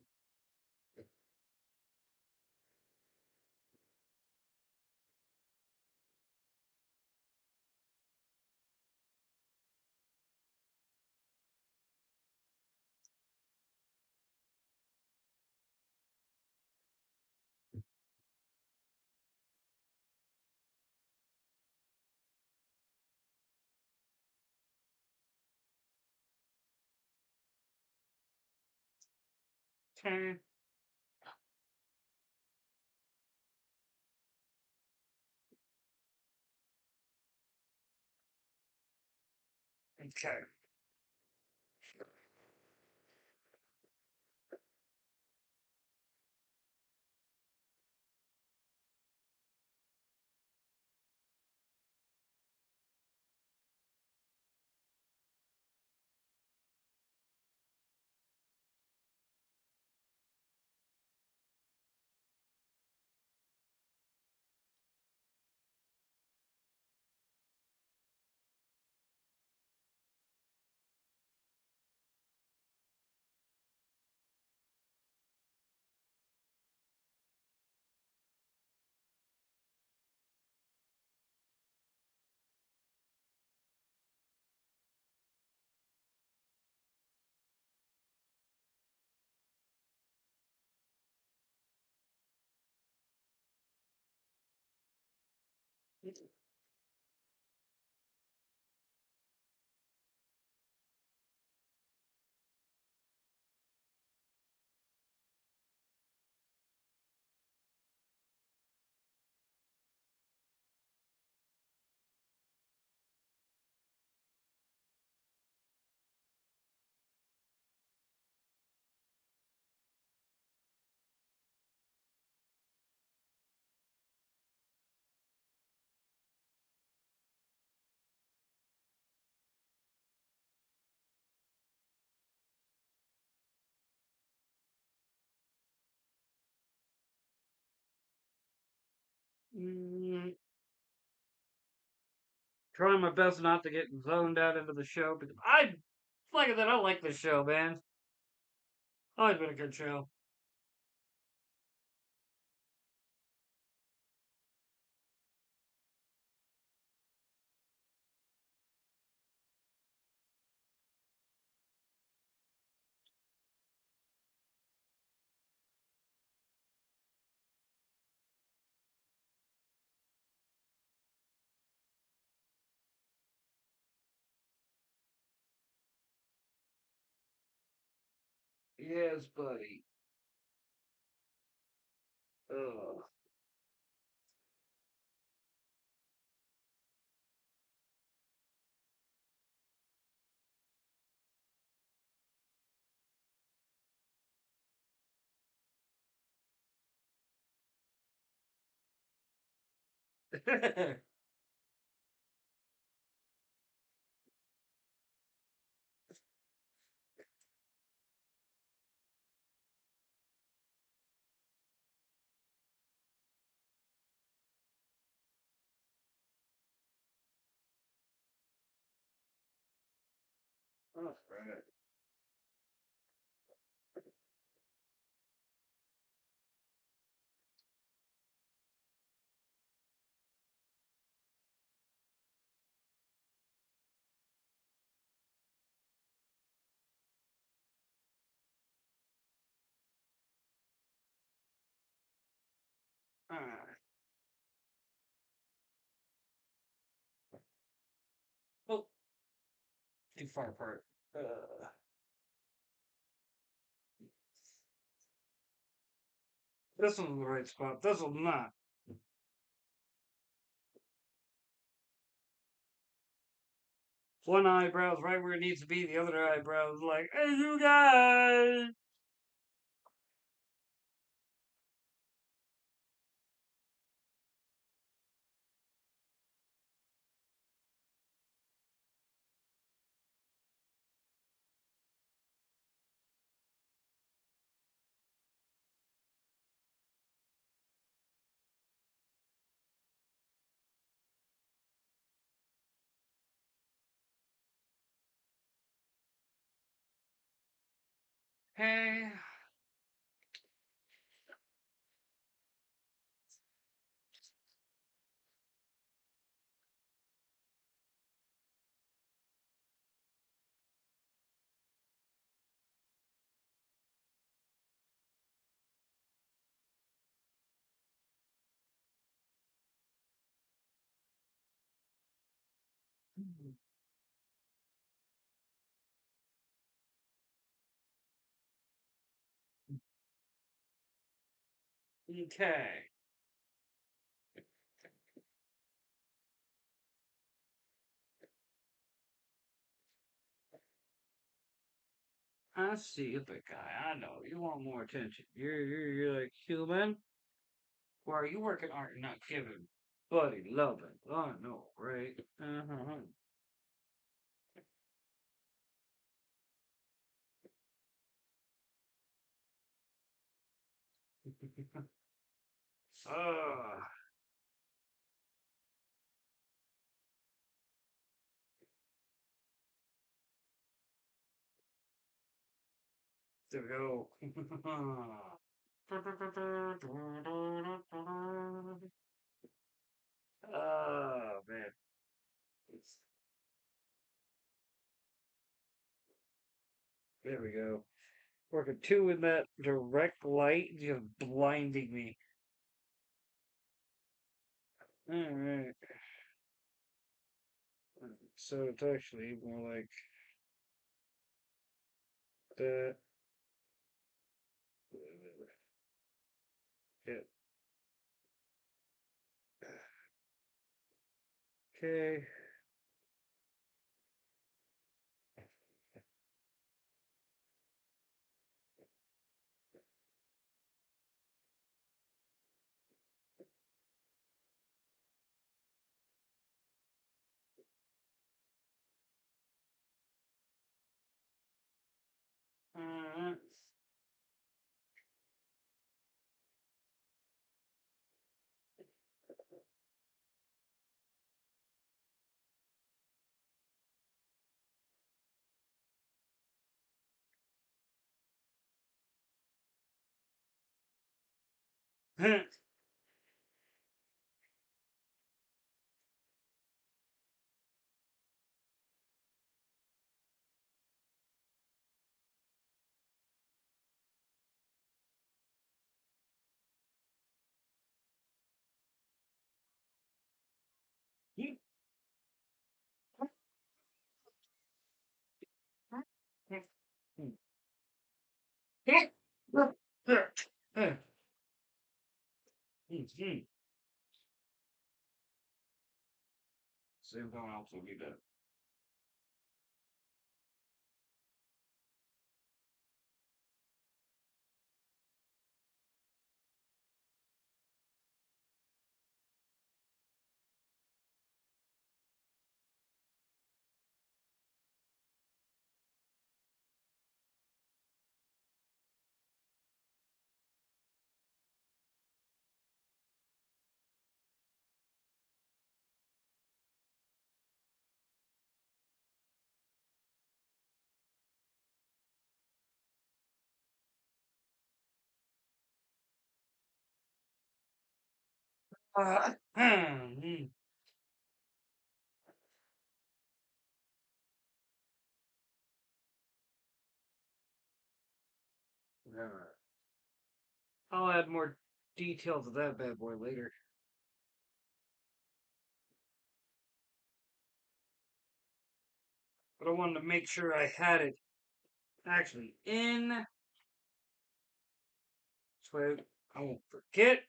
Okay. Okay. Mm, trying my best not to get zoned out into the show because like I said, I like this show, man. Always been a good show. Yes, buddy. Ugh. Oh, right. Ah. Well, too far apart. This one's the right spot. This one's not. One eyebrow's right where it needs to be. The other eyebrow's like, hey, you guys. Hey. Okay. I see the guy. I know. You want more attention. You're like human. Why are you working hard and not giving? Buddy, loving. I know, right? Uh-huh. Ah, there we go. Oh man. There we go. Working two in that direct light, just blinding me. Alright. So it's actually more like that. Yeah. Okay. Alright. Same time else will be dead. Alright. I'll add more detail to that bad boy later. But I wanted to make sure I had it actually in. So I won't forget.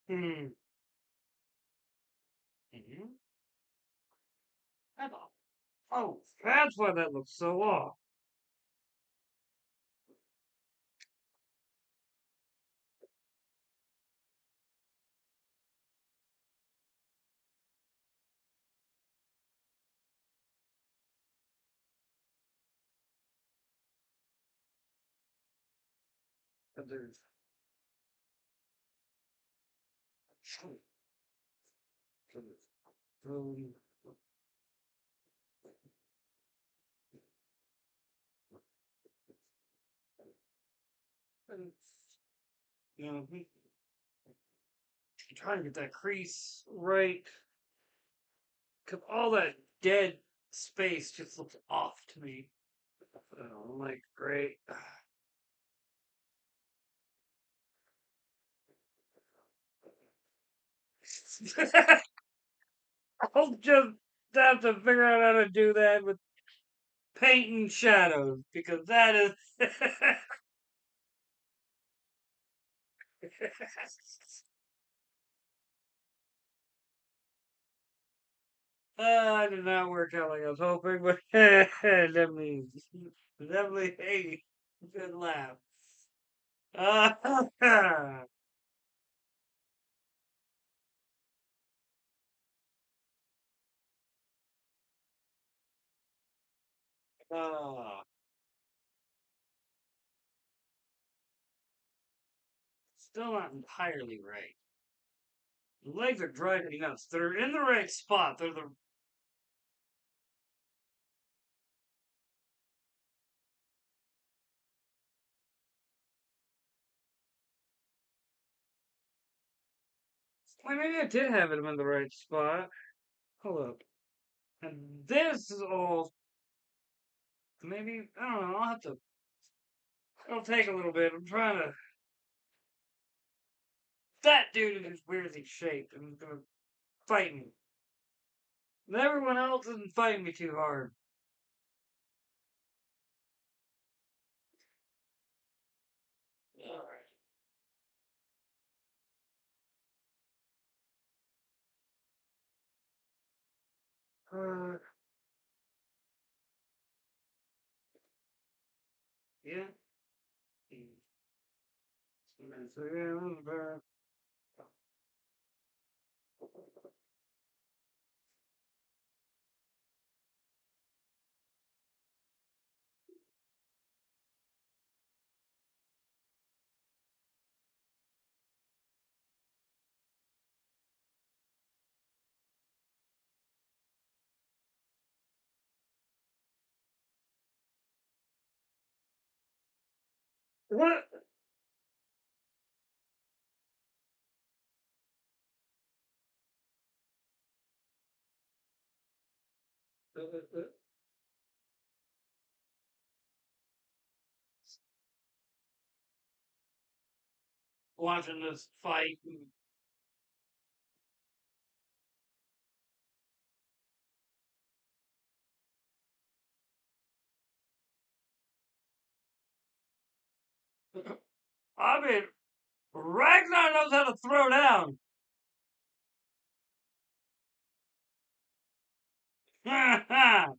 Hmm. Mhm. Oh, that's why that looks so off. But there's Um, you know, trying to get that crease right. Cause all that dead space just looks off to me. I'm like, great. I'll just have to figure out how to do that with paint and shadows because that is. Did not work out like I was hoping, but definitely, definitely a good laugh. Uh, uh, still not entirely right. The legs are driving me nuts. They're in the right spot. They're the. Well, maybe I did have them in the right spot. Hold up. And this is all. Maybe I don't know. I'll have to. It'll take a little bit. I'm trying to. That dude is weirdly shaped and he's gonna fight me. And everyone else isn't fighting me too hard. Alright. Uh, yeah. So yeah, that was bad. What? Watching this fight. I mean, Ragnar knows how to throw down. that,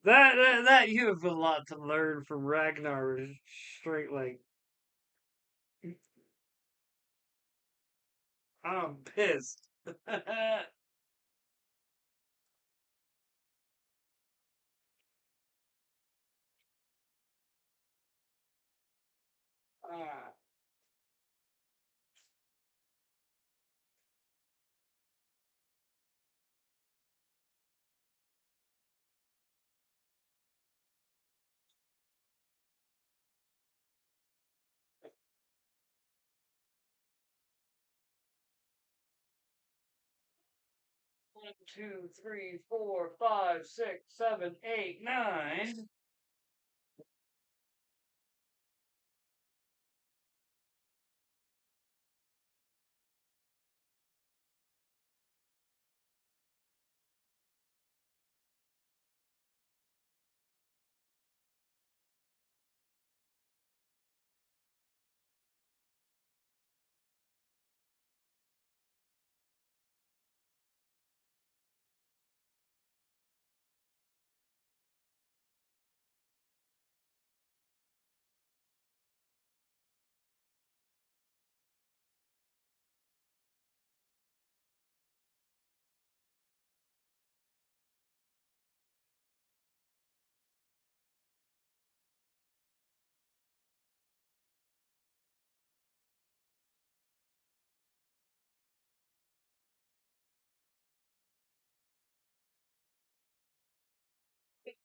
that you have a lot to learn from Ragnar. Is straight like I'm pissed. Ah, 1, 2, 3, 4, 5, 6, 7, 8, 9.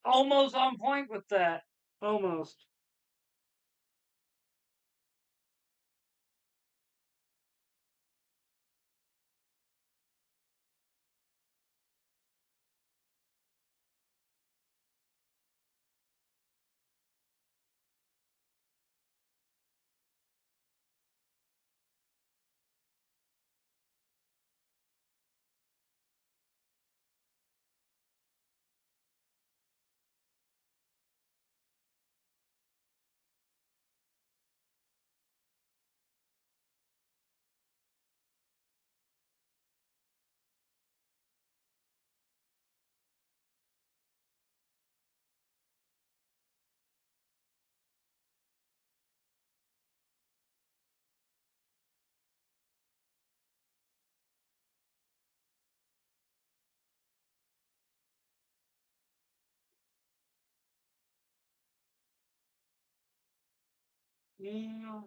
Almost on point with that. Almost. Yeah.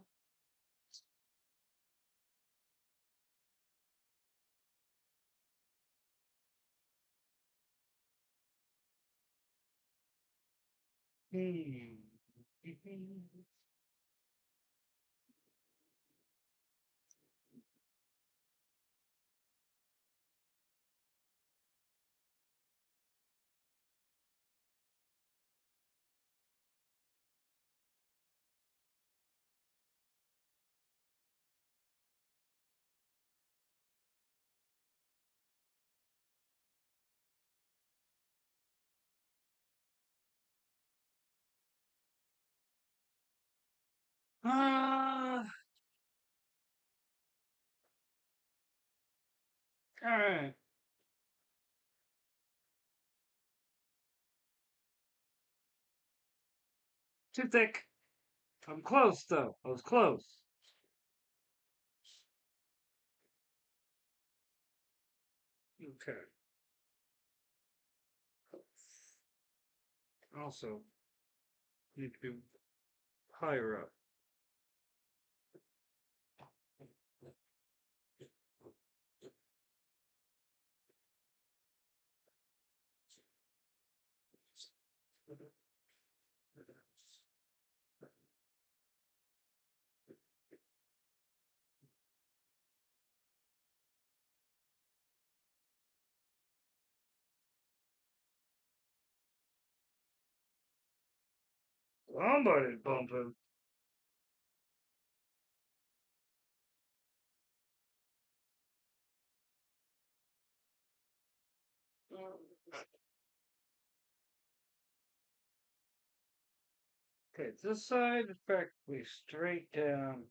Hmm. Ah, all right. Too thick. I'm close though. I was close. Okay. Also, need to be higher up. Somebody's bumping. Okay, this side effectively straight down.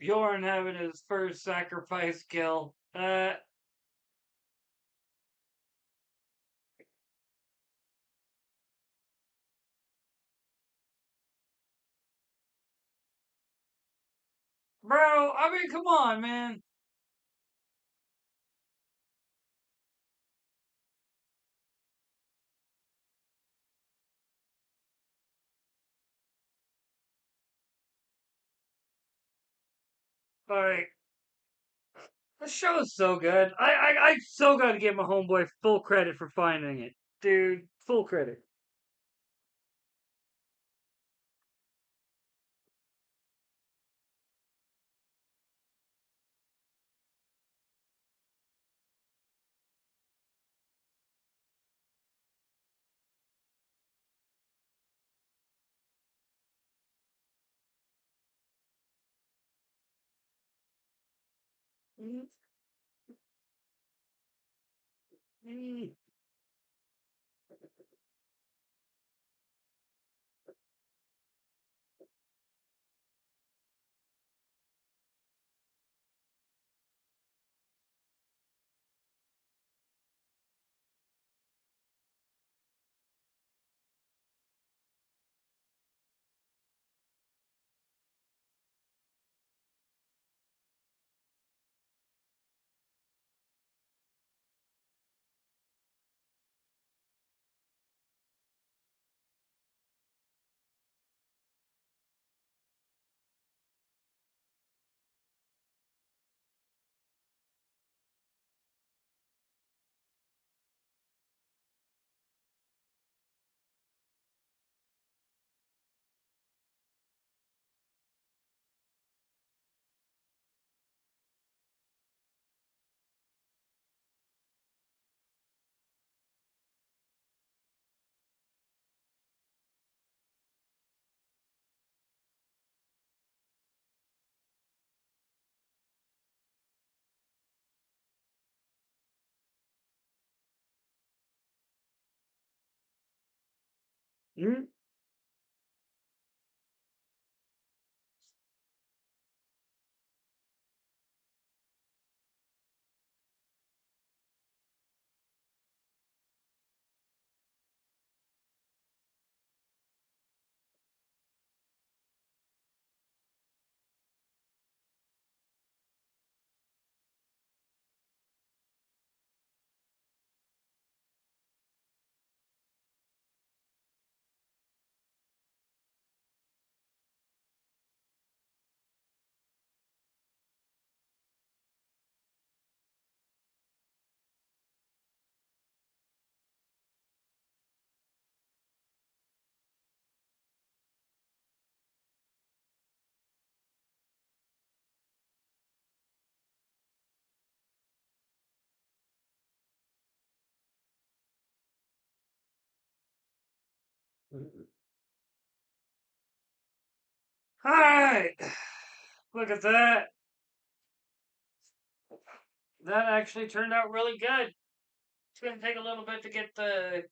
Bjorn having his first sacrifice kill. Bro, I mean, come on, man. Like, the show is so good. I so gotta give my homeboy full credit for finding it. Dude, full credit. Mm, mm. Mm. All right. Look at that. That actually turned out really good. It's going to take a little bit to get the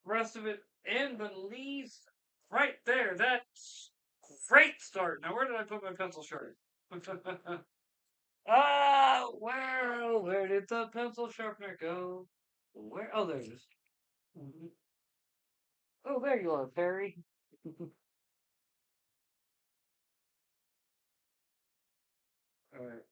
rest of it in, but at least right there, that's great start. Now, where did I put my pencil sharpener? Where did the pencil sharpener go? Where? Oh, there it is. Mhm. Oh, there you are, Perry. All right.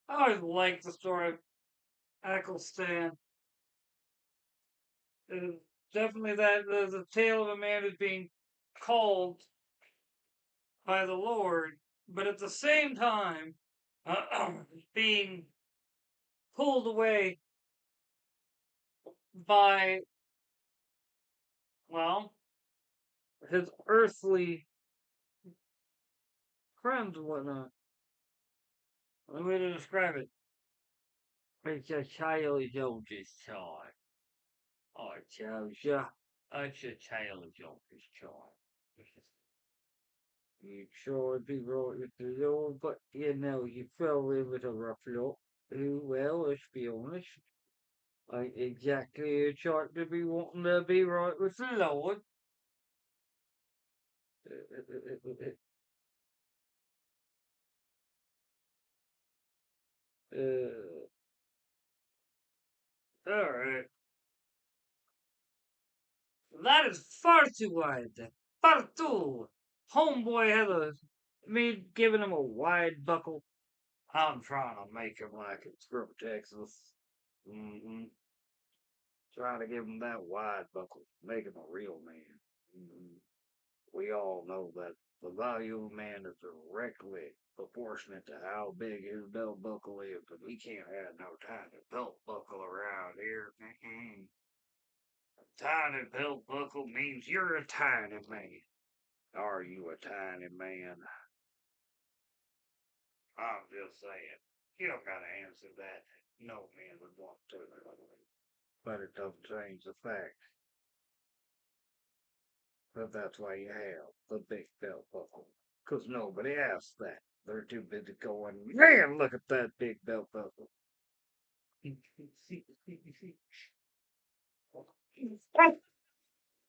I always liked the story of Ackelstan. It is definitely that the tale of a man who's being called by the Lord, but at the same time, being pulled away by, well, his earthly friends and whatnot. The way to describe it. It's a childish oldest child. I chose you. It's a childish oldest child. You sure be right with the Lord, but you know you fell in with a rough lot. Who, well, let's be honest, ain't exactly a chart to be wanting to be right with the Lord. Alright. That is far too wide. Far too. Homeboy had me giving him a wide buckle. I'm trying to make him like it's from Texas. Mm-hmm. Trying to give him that wide buckle. Make him a real man. Mm-hmm. We all know that the value of a man is directly proportionate to how big his belt buckle is, but we can't have no tiny belt buckle around here. Mm-mm. A tiny belt buckle means you're a tiny man. Are you a tiny man? I'm just saying. You don't gotta answer that. No man would want to. But it doesn't change the fact that that's why you have the big belt buckle. Because nobody asks that. They're too busy going, man, look at that big belt buckle.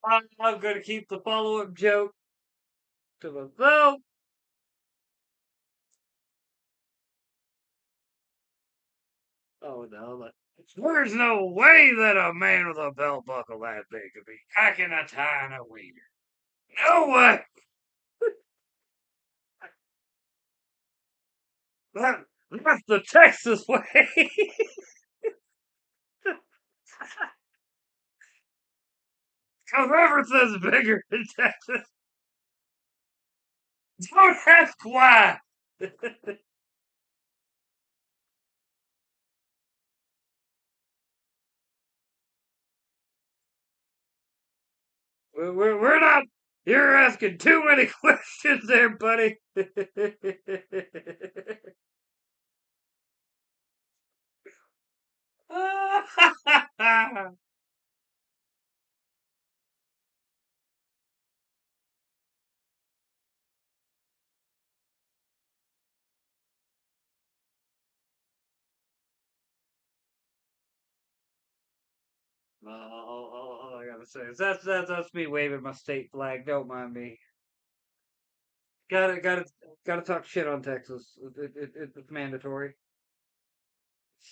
I'm going to keep the follow up joke to myself. Oh, no. There's no way that a man with a belt buckle that big could be packing a tiny wiener. No way! That, that's the Texas way. Because everything's bigger in Texas. Don't ask why. We're not. You're asking too many questions there, buddy. All I gotta say is that's me waving my state flag. Don't mind me. Gotta talk shit on Texas. It's mandatory.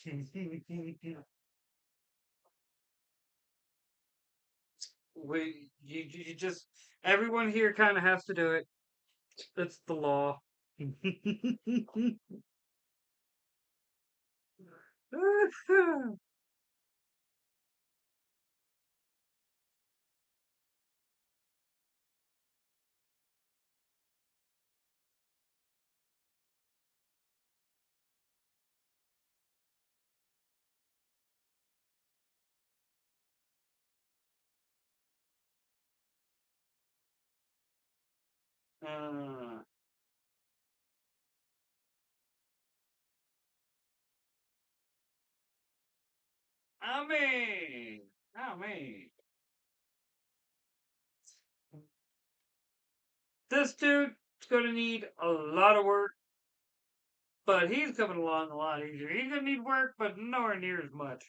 You just everyone here kind of has to do it. It's the law. uh, I mean, I mean, this dude's gonna need a lot of work, but he's coming along a lot easier. He's gonna need work, but nowhere near as much.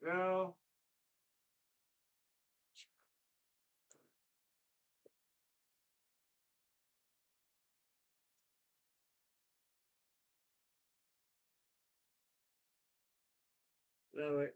Well, so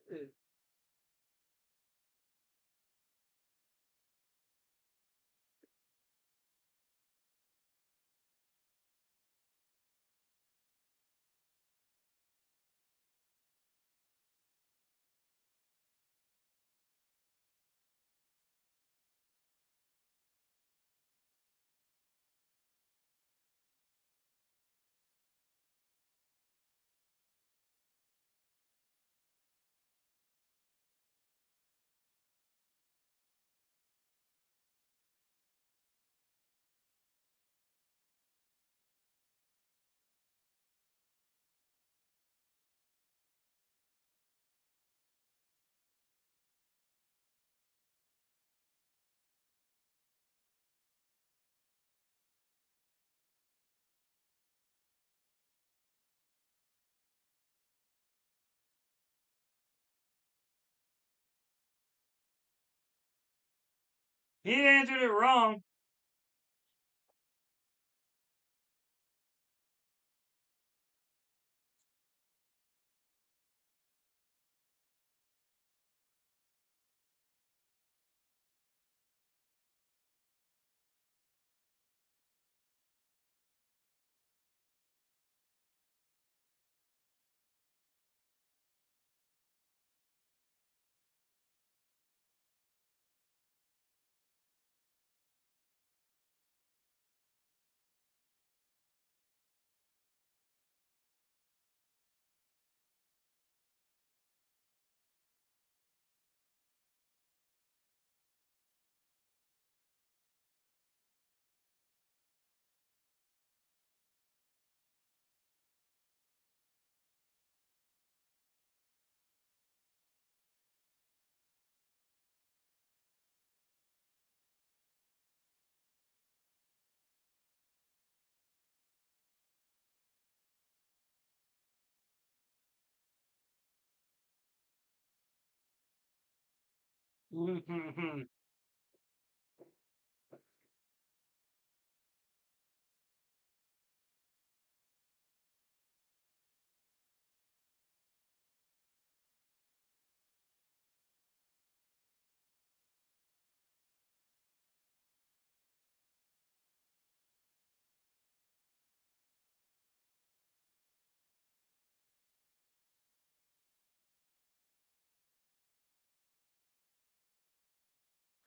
he answered it wrong.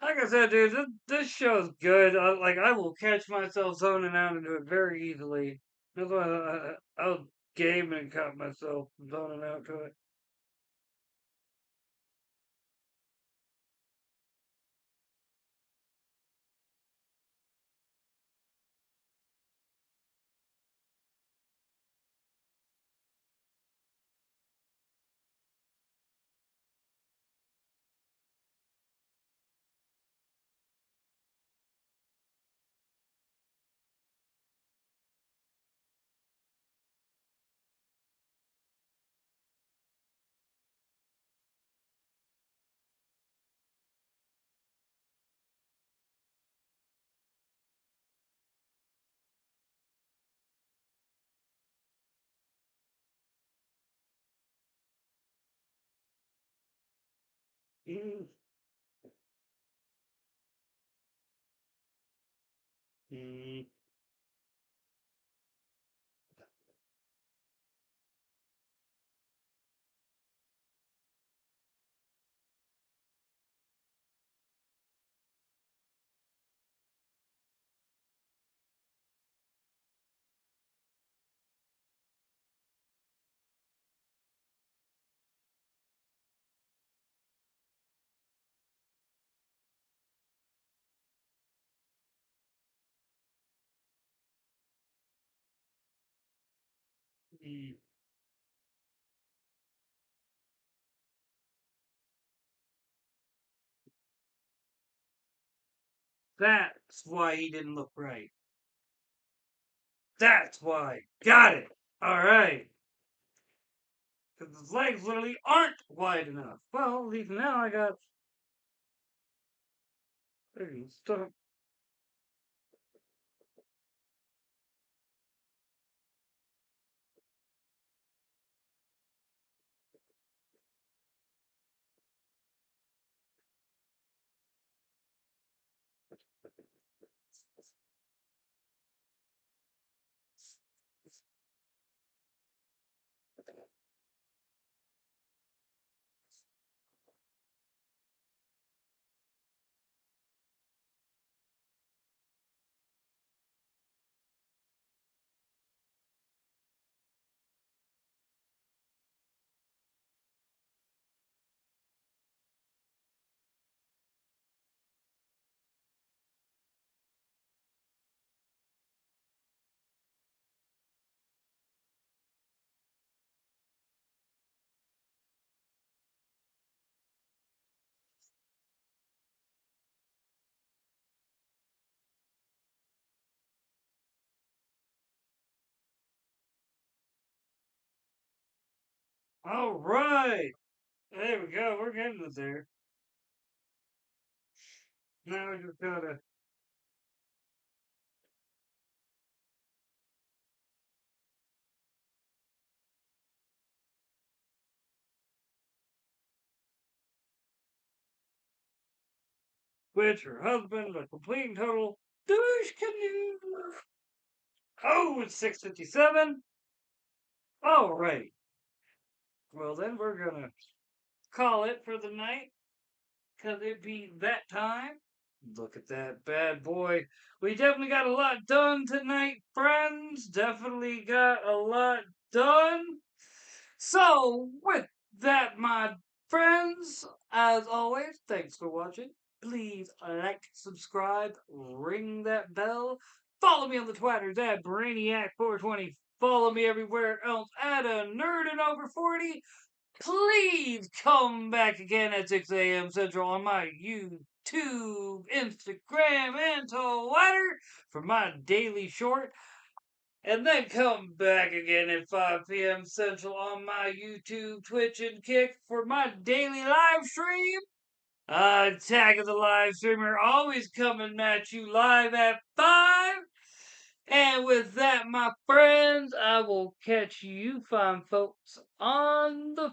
Like I said, dude, this show's good. I will catch myself zoning out into it very easily. That's why I'll game and caught myself zoning out to it. Mm, mm. Mm. That's why he didn't look right. That's why. Got it. All right. Because his legs literally aren't wide enough. Well, at least now I got stuff. All right. There we go. We're getting it there. Now we just gotta switch her husband a complete and total douche canoe. Oh, it's 6:57. All right. Well, then we're gonna call it for the night. Cause it be that time. Look at that bad boy. We definitely got a lot done tonight, friends. Definitely got a lot done. So, with that, my friends, as always, thanks for watching. Please like, subscribe, ring that bell. Follow me on the Twitters at Brainiac420. Follow me everywhere else at a nerd and over 40. Please come back again at 6 a.m. Central on my YouTube, Instagram, and Twitter for my daily short. And then come back again at 5 p.m. Central on my YouTube, Twitch, and Kick for my daily live stream. Attack of the Live Streamer always coming at you live at 5. And with that, my friends, I will catch you fine folks on the